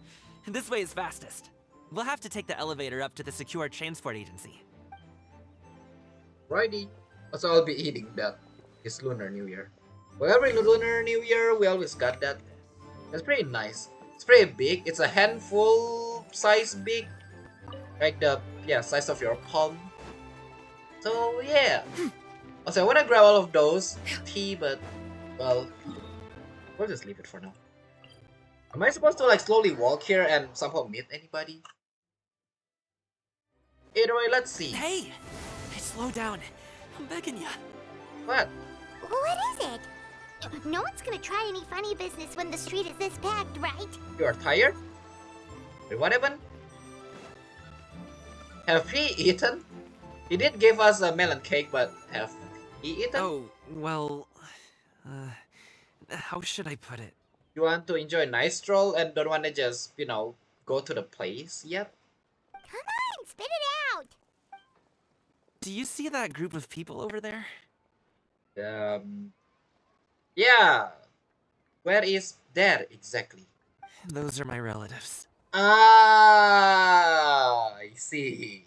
This way is fastest. We'll have to take the elevator up to the secure transport agency. Righty. So I'll be eating that. It's Lunar New Year. Well, every Lunar New Year, we always got that. It's pretty nice. It's pretty big. It's a handful size big. Like the, size of your palm. So, yeah. Also, I want to grab all of those tea, but, well, we'll just leave it for now. Am I supposed to, like, slowly walk here and somehow meet anybody? Either way, let's see. Hey! Slow down. I'm begging you. What? What is it? No one's gonna try any funny business when the street is this packed, right? You are tired? Wait, what happened? Have he eaten? He did give us a melon cake, but have he eaten? Oh, well... how should I put it? You want to enjoy a nice stroll and don't want to just, go to the place yet? Come on, spit it out! Do you see that group of people over there? Yeah. Where is that exactly? Those are my relatives. Ah, I see.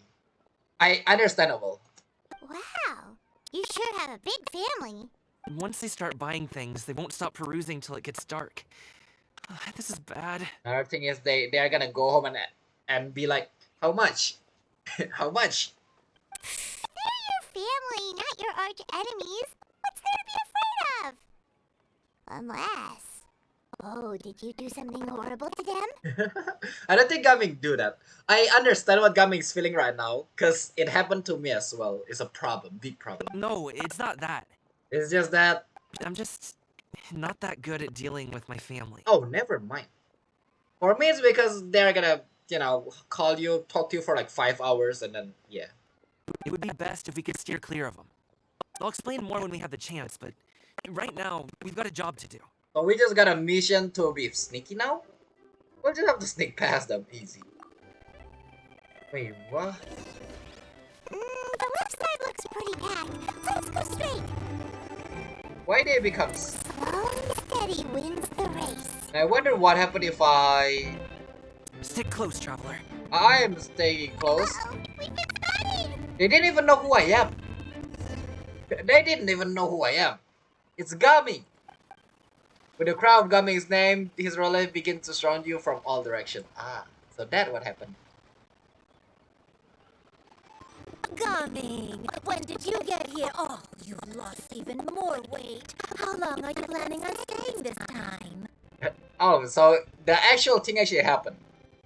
Understandable. Wow, you sure have a big family. Once they start buying things, they won't stop perusing till it gets dark. This is bad. Another thing is they are gonna go home and be like, how much? How much? They're your family, not your arch enemies. What's there to be afraid of? Unless... Oh, did you do something horrible to them? I don't think Gaming do that. I understand what Gaming's feeling right now, because it happened to me as well. It's a problem, big problem. No, it's not that. It's just that... I'm just not that good at dealing with my family. Oh, never mind. For me, it's because they're gonna, call you, talk to you for like 5 hours, and then, yeah. It would be best if we could steer clear of them. I'll explain more when we have the chance, but right now, we've got a job to do. So we just got a mission to be sneaky now? We'll just have to sneak past them, easy. Wait, what? The left side looks pretty packed. Let's go straight. Why they become... Slow and steady wins the race. I wonder what happened if I... Stick close, traveler. I am staying close. We've been spotted. They didn't even know who I am. They didn't even know who I am. It's Gummy. With the crowd Gummy's name, his relative begins to surround you from all directions. Ah, so that's what happened. Gumming, when did you get here? Oh, you've lost even more weight. How long are you planning on staying this time? Oh, so the actual thing actually happened.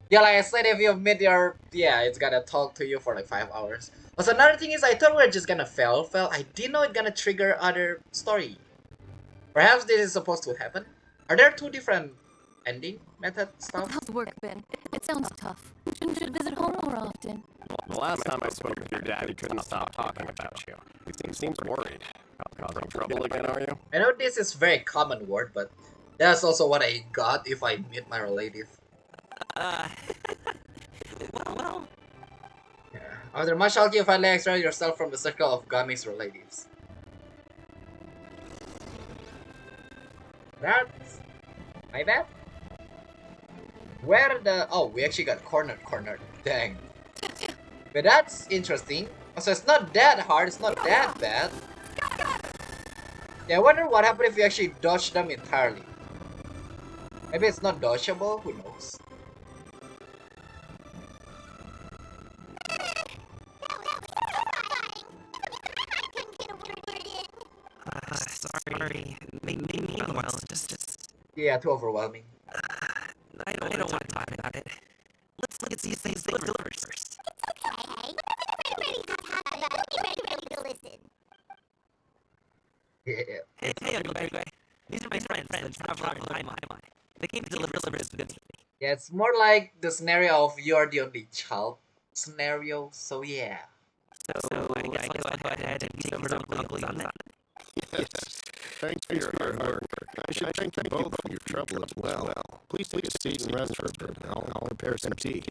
Yeah, like I said, if you meet your... Yeah, it's gonna talk to you for like 5 hours. Also, another thing is, I thought we were just gonna fail. I didn't know it's gonna trigger other story. Perhaps this is supposed to happen. Are there two different ending method stuff. How's work been? It sounds tough. You should visit home more often. The last time I spoke with your dad, he couldn't stop talking about you. He seems worried. Causing trouble again, are you? I know this is very common word, but that's also what I got if I meet my relative. Uh, well, Yeah. After much talking, you finally extract yourself from the circle of Gami's relatives. That's my bad. Where the we actually got cornered. Dang. But that's interesting. So it's not that hard, it's not that bad. Yeah, I wonder what happened if we actually dodge them entirely. Maybe it's not dodgeable, who knows? sorry. Meanwhile, just. Yeah, too overwhelming. I don't want to talk about it. Let's look at these things delivered first. Okay. We're ready to talk about it. We'll be ready to listen. Yeah. Hey, Uncle Greg. These are my friends, the Traveler and Paimon. They came to deliver this good to me. Yeah, it's more like the scenario of you're the only child scenario, so yeah. So I guess I'll go ahead and take over to Uncle on that. Yes. Thanks for your hard work. I should thank you both for your trouble as well. Please take a seat and rest for a bit. I'll prepare some tea.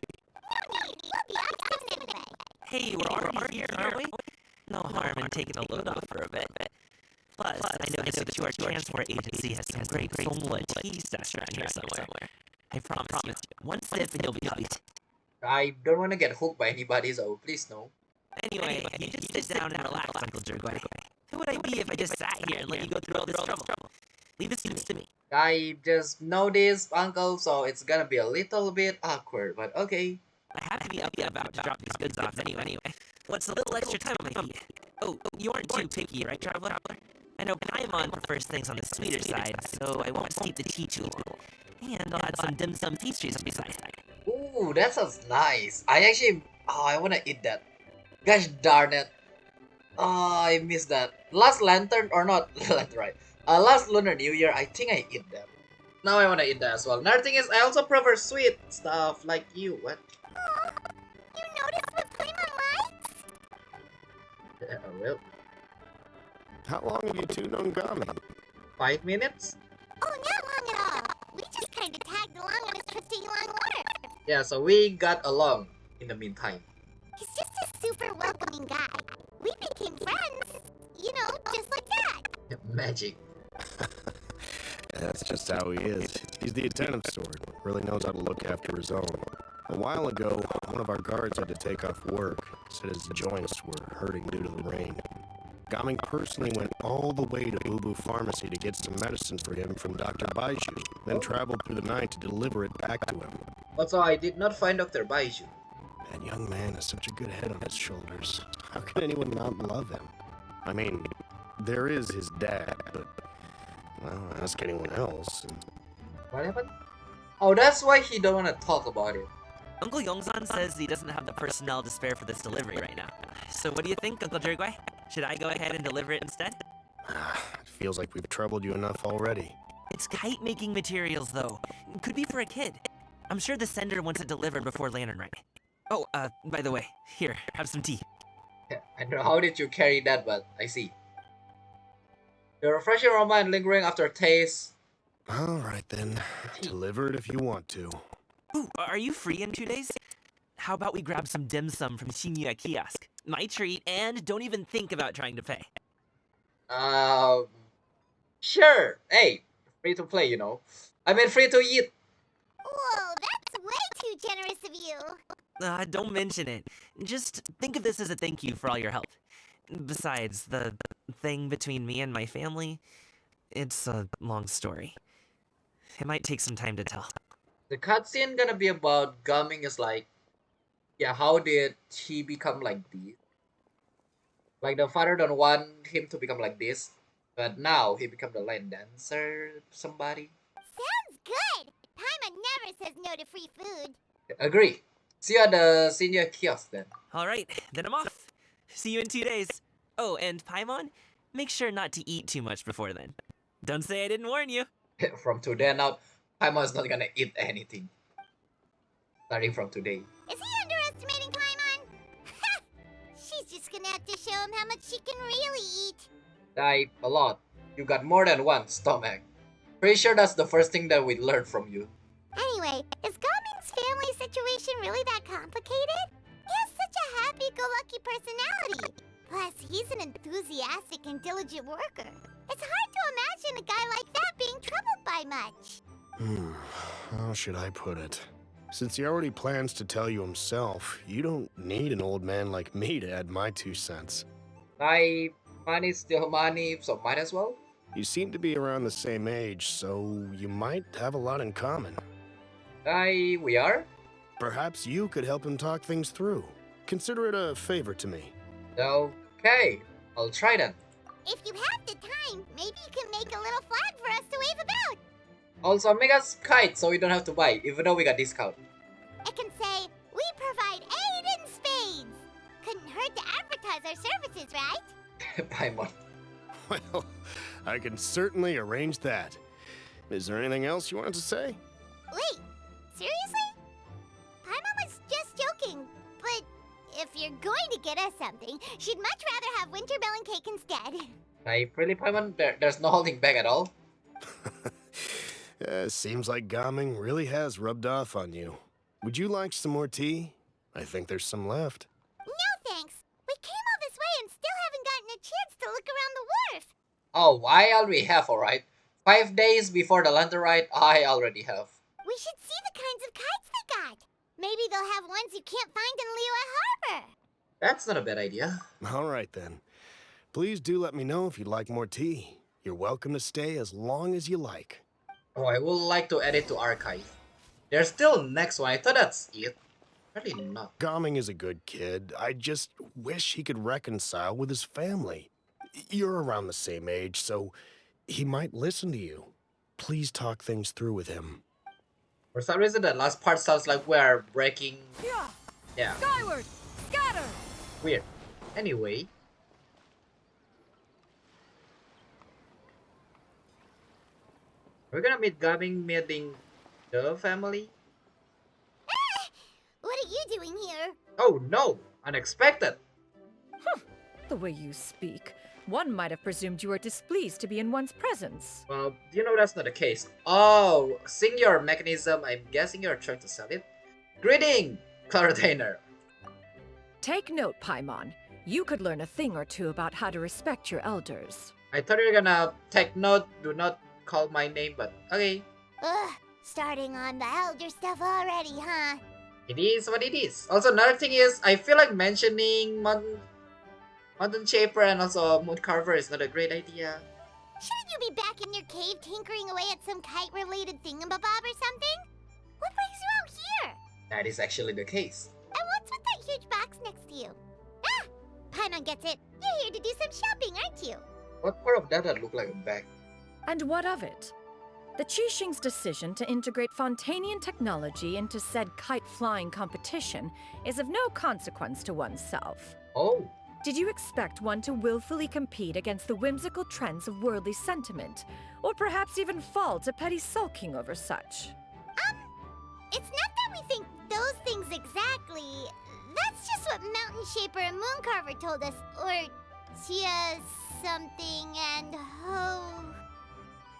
Hey, we're already here, aren't we? No harm in taking a load off for a bit. Plus, I noticed that your transport agency has some great Songla tea stashed around here somewhere. I promise you, one sip and you'll be hooked. I don't want to get hooked by anybody, so please no. Anyway, you just sit down and relax, Uncle Jergway. Who would I be if I just sat here and let you go through all this trouble? Leave this to me. I just know this, Uncle, so it's gonna be a little bit awkward, but okay. I have to be up and about to drop these goods off anyway. What's a little extra time on my feet? Oh, you aren't too picky, right, Traveler? I know Paimon prefers things on the sweeter side, so I won't steep the tea too long. And I'll add some dim sum pastries beside. Ooh, that sounds nice. I wanna eat that. Gosh darn it. Oh, I missed that. Last Lantern, or not, right. Last Lunar New Year, I think I eat that. Now I wanna eat that as well. Another thing is, I also prefer sweet stuff like you. What? You noticed what Paimon likes? Well, How long have you two known Gami? 5 minutes? Oh, not long at all. We just kind of tagged along on his trip to Yulong Water. Yeah, so we got along in the meantime. He's just a super welcoming guy. We became friends. You know, just like that. Magic. That's just how he is. He's the attendant sword. Really knows how to look after his own. A while ago, one of our guards had to take off work. Said his joints were hurting due to the rain. Gami personally went all the way to Boo Boo Pharmacy to get some medicine for him from Dr. Baiju, then traveled through the night to deliver it back to him. Also, I did not find Dr. Baiju. That young man has such a good head on his shoulders. How can anyone not love him? I mean, there is his dad, but, well, ask anyone else. What happened? Oh, that's why he don't want to talk about it. Uncle Yongsan says he doesn't have the personnel to spare for this delivery right now. So what do you think, Uncle Jergway? Should I go ahead and deliver it instead? It feels like we've troubled you enough already. It's kite-making materials, though. Could be for a kid. I'm sure the sender wants it delivered before Lantern Rite. Oh, by the way, here, have some tea. I don't know how did you carry that, but I see. The refreshing aroma and lingering aftertaste. All right then, deliver it if you want to. Ooh, are you free in 2 days? How about we grab some dim sum from Xianyun kiosk? My treat, and don't even think about trying to pay. Sure. Hey, free to play, you know. I mean, free to eat. Whoa, that's way too generous of you. Don't mention it. Just think of this as a thank you for all your help. Besides, the thing between me and my family, it's a long story. It might take some time to tell. The cutscene gonna be about Gumming is like, yeah, how did he become like this? Like the father don't want him to become like this, but now he become the line dancer, somebody. Sounds good. Paimon never says no to free food. Agree. See you at the senior kiosk then. Alright, then I'm off. See you in 2 days. Oh, and Paimon, make sure not to eat too much before then. Don't say I didn't warn you. From today on out, Paimon's not gonna eat anything starting from today. Is he underestimating Paimon? She's just gonna have to show him how much she can really eat. Die a lot. You got more than one stomach. Pretty sure that's the first thing that we learned from you. Anyway, is Gaming's family situation really that complicated? He has such a happy-go-lucky personality. Plus, he's an enthusiastic and diligent worker. It's hard to imagine a guy like that being troubled by much. How should I put it? Since he already plans to tell you himself, you don't need an old man like me to add my 2 cents. Money's still money, so might as well. You seem to be around the same age, so you might have a lot in common. We are? Perhaps you could help him talk things through. Consider it a favor to me. Okay, I'll try then. If you have the time, maybe you can make a little flag for us to wave about. Also, make us kite so we don't have to buy, even though we got discount. It can say, we provide aid in spades. Couldn't hurt to advertise our services, right? Paimon. Well, I can certainly arrange that. Is there anything else you wanted to say? Wait, seriously? Paimon was just joking, but if you're going to get us something, she'd much rather have winter melon cake instead. Really, Paimon? There's no holding back at all? Seems like Gaming really has rubbed off on you. Would you like some more tea? I think there's some left. No thanks. We came all this way and still haven't gotten a chance to look around the wharf. Oh, I already have, alright. 5 days before the lantern ride, I already have. We should see the kinds of kites they got. Maybe they'll have ones you can't find in Liyue Harbor. That's not a bad idea. All right, then. Please do let me know if you'd like more tea. You're welcome to stay as long as you like. Oh, I would like to add it to archive. There's still next one. I thought that's it. Really not. Gaming is a good kid. I just wish he could reconcile with his family. You're around the same age, so he might listen to you. Please talk things through with him. For some reason, that last part sounds like we're breaking. Yeah. Skyward! Scatter! Weird. Anyway. We're gonna meet Gaming meeting the family. What are you doing here? Oh no! Unexpected! The way you speak, one might have presumed you were displeased to be in one's presence. Well, you know that's not the case. Oh, seeing your mechanism, I'm guessing you're trying to sell it. Greeting, Claritainer. Take note, Paimon. You could learn a thing or two about how to respect your elders. I thought you were gonna take note, do not call my name, but okay. Ugh, starting on the elder stuff already, huh? It is what it is. Also, another thing is, I feel like mentioning Mountain Shaper and also Moon Carver is not a great idea. Shouldn't you be back in your cave tinkering away at some kite-related thingamabob or something? What brings you out here? That is actually the case. And what's with that huge box next to you? Ah! Paimon gets it. You're here to do some shopping, aren't you? What part of that look like a bag? And what of it? The Qixing's decision to integrate Fontanian technology into said kite-flying competition is of no consequence to oneself. Oh. Did you expect one to willfully compete against the whimsical trends of worldly sentiment, or perhaps even fall to petty sulking over such? It's not that we think those things exactly. That's just what Mountain Shaper and Moon Carver told us, or Tia something and Ho.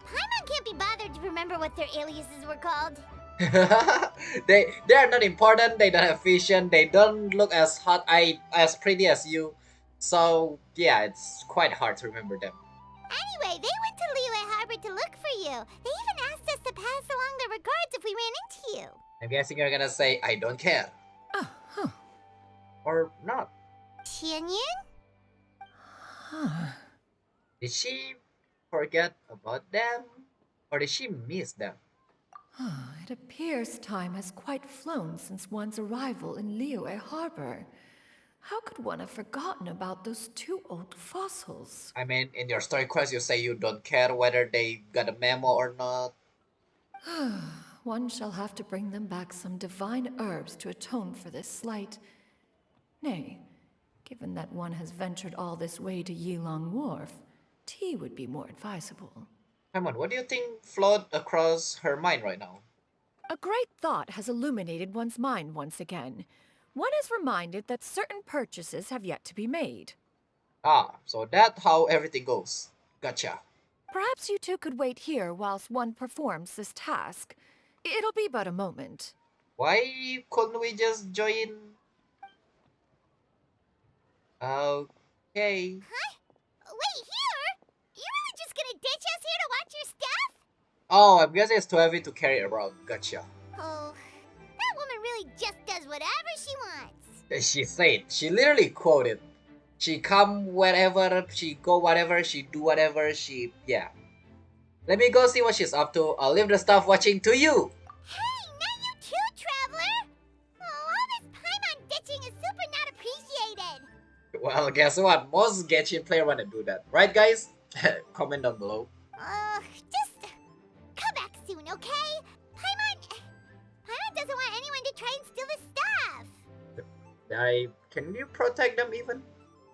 Paimon can't be bothered to remember what their aliases were called. they are not important, they don't have vision, they don't look as hot, as pretty as you. So yeah, it's quite hard to remember them. Anyway, they went to Liyue Harbor to look for you. They even asked us to pass along their regards if we ran into you. I'm guessing you're gonna say, I don't care. Oh, huh. Or not. Xianyun? Huh. Did she forget about them? Or did she miss them? It appears time has quite flown since one's arrival in Liyue Harbor. How could one have forgotten about those two old fossils? I mean, in your story quest, you say you don't care whether they got a memo or not. One shall have to bring them back some divine herbs to atone for this slight. Nay, given that one has ventured all this way to Yilong Wharf, tea would be more advisable. Come on, what do you think float across her mind right now? A great thought has illuminated one's mind once again. One is reminded that certain purchases have yet to be made. Ah, so that's how everything goes. Gotcha. Perhaps you two could wait here whilst one performs this task. It'll be but a moment. Why couldn't we just join? Okay. Huh? Wait, here? You really just gonna ditch us here to watch your stuff? Oh, I'm guessing it's too heavy to carry around. Gotcha. Oh, that woman really just does whatever she wants. She said, she literally quoted. She come wherever, she go whatever, she do whatever, she, yeah. Let me go see what she's up to. I'll leave the stuff watching to you. Hey, not you too, Traveler! Oh, all this Paimon ditching is super not appreciated. Well, guess what? Most Genshin player wanna do that. Right, guys? Comment down below. Just come back soon, okay? Paimon doesn't want anyone to try and steal his stuff. Can you protect them even?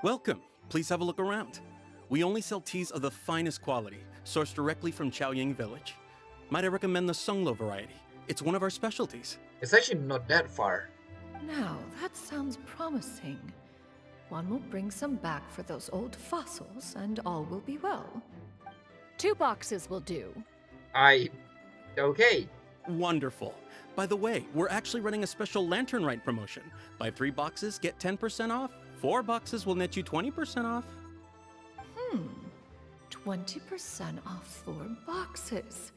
Welcome. Please have a look around. We only sell teas of the finest quality, sourced directly from Xianyun village. Might I recommend the Sunglo variety? It's one of our specialties. It's actually not that far. Now, that sounds promising. One will bring some back for those old fossils, and all will be well. 2 boxes will do. Okay. Wonderful. By the way, we're actually running a special Lantern Rite promotion. Buy 3 boxes, get 10% off. 4 boxes will net you 20% off. 20% off 4 boxes.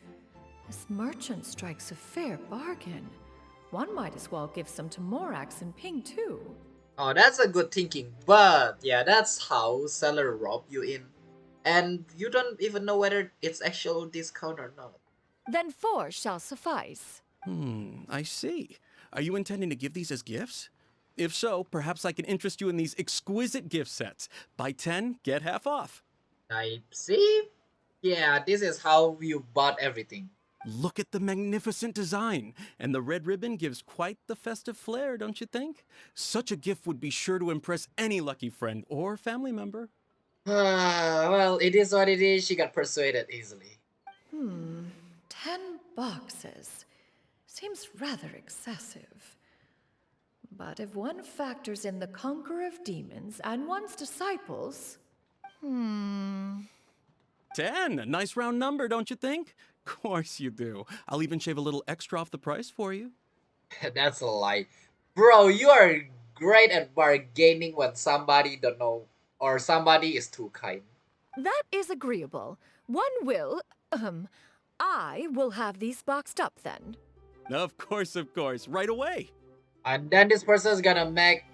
This merchant strikes a fair bargain. One might as well give some to Morax and Ping too. Oh, that's a good thinking. But yeah, that's how seller rob you in. And you don't even know whether it's actual discount or not. Then 4 shall suffice. I see. Are you intending to give these as gifts? If so, perhaps I can interest you in these exquisite gift sets. Buy 10, get half off. I see. Yeah, this is how you bought everything. Look at the magnificent design, and the red ribbon gives quite the festive flair, don't you think? Such a gift would be sure to impress any lucky friend or family member. Well, it is what it is. She got persuaded easily. 10 boxes. Seems rather excessive. But if one factors in the conqueror of demons and one's disciples... 10, a nice round number, don't you think? Course you do. I'll even shave a little extra off the price for you. That's a lie. Bro, you are great at bargaining when somebody don't know or somebody is too kind. That is agreeable. One will, I will have these boxed up then. Of course, right away. And then this person's gonna make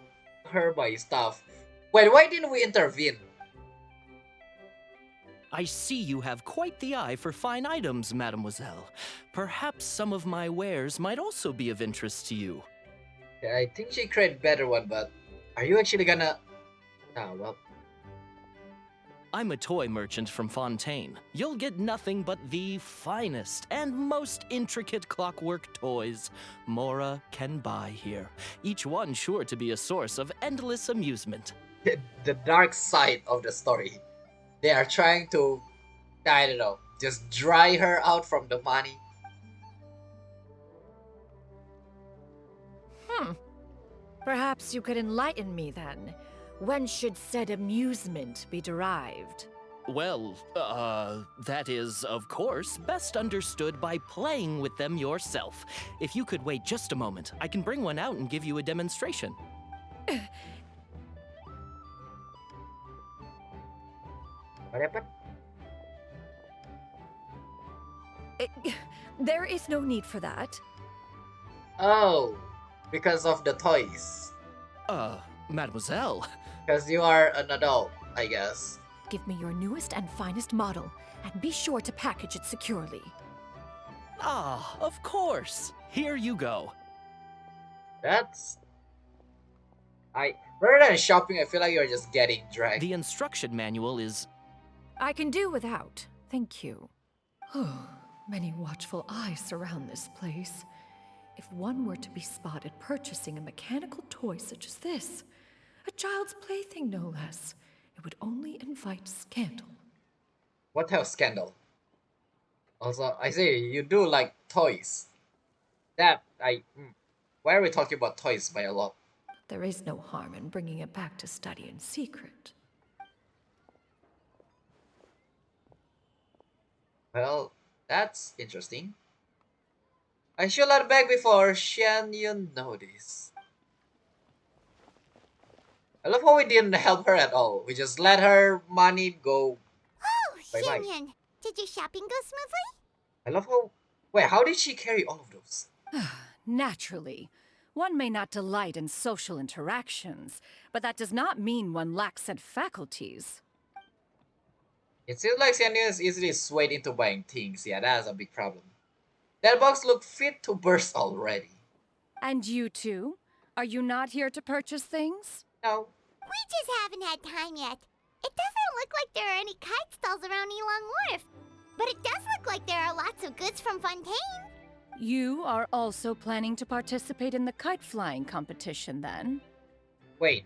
her buy stuff. Wait, why didn't we intervene? I see you have quite the eye for fine items, mademoiselle. Perhaps some of my wares might also be of interest to you. Yeah, I think she created better one, but are you actually gonna... Ah, well. I'm a toy merchant from Fontaine. You'll get nothing but the finest and most intricate clockwork toys Mora can buy here. Each one sure to be a source of endless amusement. The dark side of the story. They are trying to, I don't know, just dry her out from the money. Perhaps you could enlighten me then. When should said amusement be derived? Well, that is, of course, best understood by playing with them yourself. If you could wait just a moment, I can bring one out and give you a demonstration. What happened? There is no need for that. Oh, because of the toys. Mademoiselle. Because you are an adult, I guess. Give me your newest and finest model, and be sure to package it securely. Ah, of course. Here you go. That's... Rather than shopping, I feel like you're just getting dragged. The instruction manual is... I can do without, thank you. Oh, many watchful eyes surround this place. If one were to be spotted purchasing a mechanical toy such as this, a child's plaything no less, it would only invite scandal. What type of scandal? Also, I say you do like toys. That why are we talking about toys by a lot? There is no harm in bringing it back to study in secret. Well, that's interesting. I should let back before Xianyun know this. I love how we didn't help her at all. We just let her money go Oh, bye bye. Xianyun, did your shopping go smoothly? I love how. Wait, how did she carry all of those? Naturally. One may not delight in social interactions, but that does not mean one lacks said faculties. It seems like Xianyun is easily swayed into buying things. Yeah, that's a big problem. That box looked fit to burst already. And you too? Are you not here to purchase things? No. We just haven't had time yet. It doesn't look like there are any kite stalls around Elong Wharf. But it does look like there are lots of goods from Fontaine. You are also planning to participate in the kite flying competition then? Wait,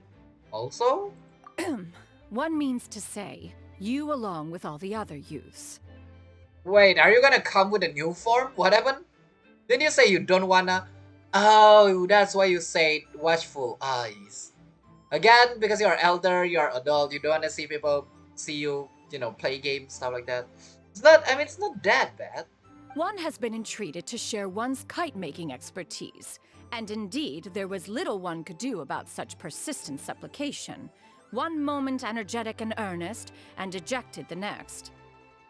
also? One means to say, you along with all the other youths. Wait, are you gonna come with a new form? What happened? Didn't you say you don't wanna? Oh, that's why you say watchful eyes. Again, because you're elder, you're adult, you don't wanna see people see you, play games, stuff like that. It's not that bad. One has been entreated to share one's kite-making expertise, and indeed, there was little one could do about such persistent supplication. One moment energetic and earnest, and dejected the next.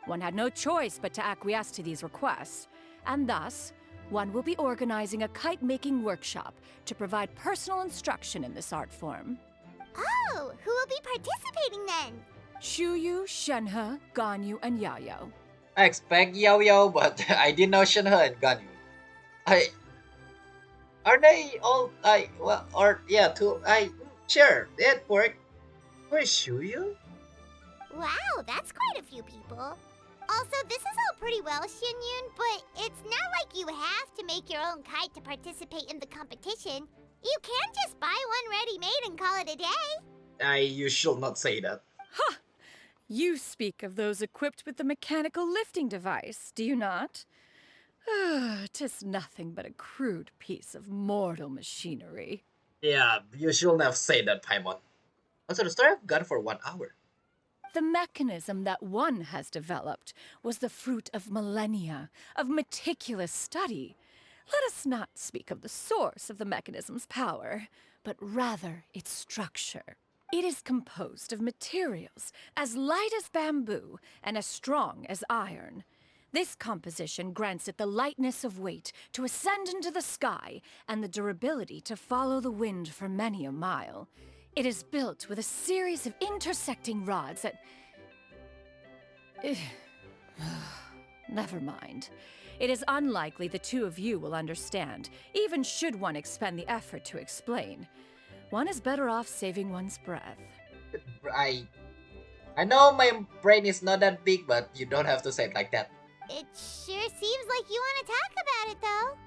One had no choice but to acquiesce to these requests, and thus, one will be organizing a kite-making workshop to provide personal instruction in this art form. Oh, who will be participating then? Shuyu, Shenhe, Ganyu, and Yayo. I expect Yao, but I didn't know Shenhe and Ganyu. Are they all, sure, it worked. Where's Shuyu? Wow, that's quite a few people. Also, this is all pretty well, Xianyun, but it's not like you have to make your own kite to participate in the competition. You can just buy one ready-made and call it a day. You should not say that. Ha! You speak of those equipped with the mechanical lifting device, do you not? 'Tis nothing but a crude piece of mortal machinery. Yeah, you shouldn't have said that, Paimon. Also, the story I've gone for 1 hour. The mechanism that one has developed was the fruit of millennia of meticulous study. Let us not speak of the source of the mechanism's power, but rather its structure. It is composed of materials as light as bamboo and as strong as iron. This composition grants it the lightness of weight to ascend into the sky and the durability to follow the wind for many a mile. It is built with a series of intersecting rods that... Never mind. It is unlikely the two of you will understand, even should one expend the effort to explain. One is better off saving one's breath. I know my brain is not that big, but you don't have to say it like that. It sure seems like you want to talk about it, though.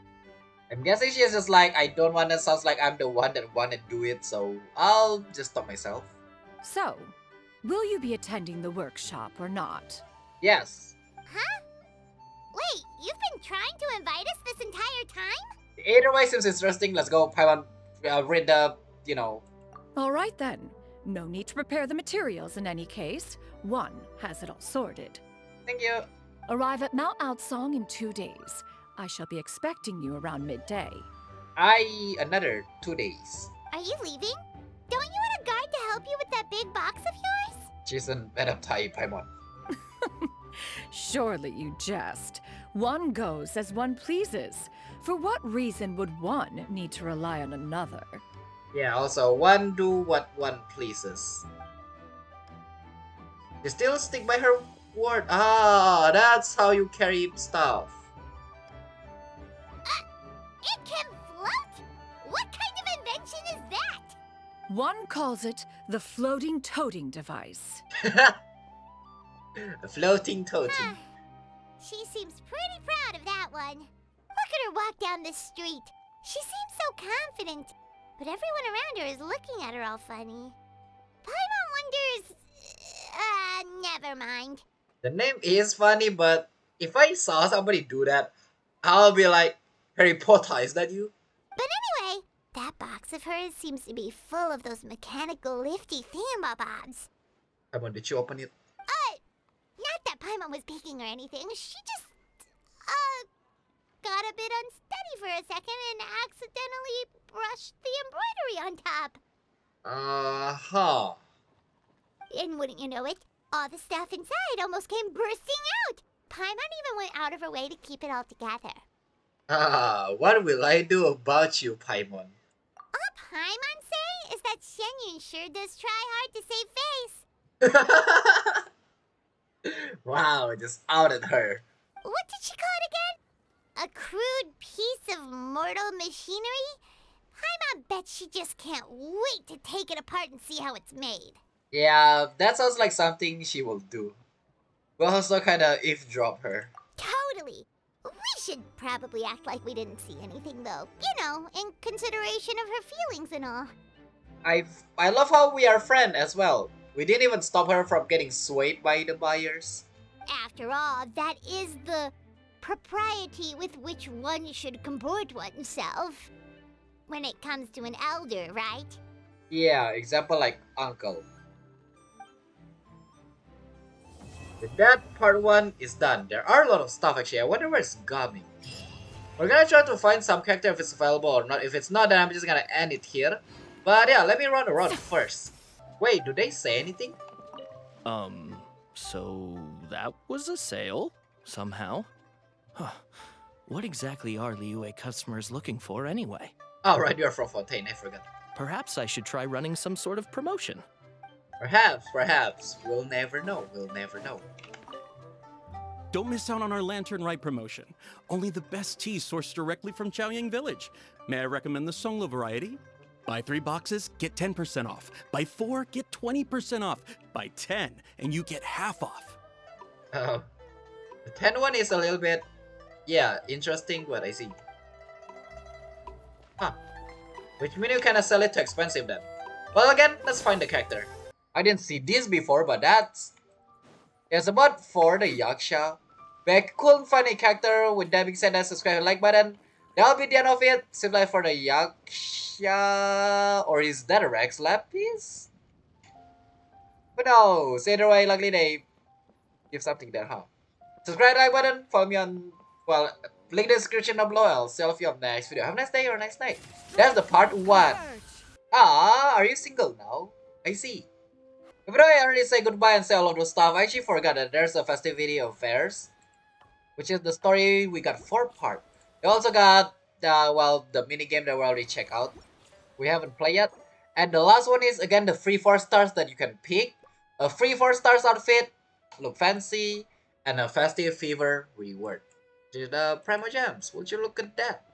I'm guessing she's just like, I don't want to sound like I'm the one that want to do it, so I'll just stop myself. So, will you be attending the workshop or not? Yes. Huh? Wait, you've been trying to invite us this entire time? Either way seems interesting. Let's go, Paimon. Read the, All right then. No need to prepare the materials in any case. One has it all sorted. Thank you. Arrive at Mount Outsong in 2 days. I shall be expecting you around midday. Another 2 days. Are you leaving? Don't you want a guard to help you with that big box of yours? Jason, better tie Paimon. Surely you jest. One goes as one pleases. For what reason would one need to rely on another? Yeah, also, one do what one pleases. You still stick by her word. Ah, that's how you carry stuff. It can float? What kind of invention is that? One calls it the floating toting device. A floating totem. She seems pretty proud of that one. Look at her walk down the street. She seems so confident, but everyone around her is looking at her all funny. Paimon wonders... never mind. The name is funny, but if I saw somebody do that, I'll be like, Harry Potter, is that you? But anyway, that box of hers seems to be full of those mechanical lifty thingamabobs. Come on, did you open it? Not that Paimon was peeking or anything. She just, got a bit unsteady for a second and accidentally brushed the embroidery on top. Uh-huh. And wouldn't you know it, all the stuff inside almost came bursting out. Paimon even went out of her way to keep it all together. What will I do about you, Paimon? All Paimon say is that Xianyun sure does try hard to save face. Wow, just outed her. What did she call it again? A crude piece of mortal machinery? Paimon bet she just can't wait to take it apart and see how it's made. Yeah, that sounds like something she will do. We'll also kinda eavesdrop her. Totally. We should probably act like we didn't see anything, though. You know, in consideration of her feelings and all. I love how we are friends as well. We didn't even stop her from getting swayed by the buyers. After all, that is the propriety with which one should comport oneself. When it comes to an elder, right? Yeah, example like Uncle. With that, part 1 is done. There are a lot of stuff actually. I wonder where it's going. We're gonna try to find some character if it's available or not. If it's not, then I'm just gonna end it here. But yeah, let me run around first. Wait, do they say anything? So that was a sale, somehow. Huh. What exactly are Liyue customers looking for anyway? Oh right, you're from Fontaine, I forgot. Perhaps I should try running some sort of promotion. Perhaps. We'll never know. Don't miss out on our Lantern Rite promotion. Only the best tea sourced directly from Xianyun Village. May I recommend the Songlo variety? Buy 3 boxes, get 10% off. Buy 4, get 20% off. Buy 10, and you get half off. The 10 one is a little bit, yeah, interesting, but I see. Huh. Which means you kinda sell it too expensive then. Well, again, let's find the character. I didn't see this before, but it's about for the Yaksha. But I couldn't find a character. With that being said, subscribe and like button. That'll be the end of it. Seems like for the Yaksha, or is that a Rex Lapis? Who knows? Either way, luckily they give something there, huh? Subscribe, like button, follow me on, well, link in the description down below. I'll see all of you on the next video. Have a nice day or a nice night. That's the part 1. Ah, are you single now? I see. Even though I already say goodbye and say all of those stuff, I actually forgot that there's a festivity of fairs, which is the story. We got 4 parts. We also got the mini game that we already checked out. We haven't played yet. And the last one is again the free 4 stars that you can pick. A free 4 stars outfit, look fancy, and a festive fever reward. To the Primo Gems. Would you look at that?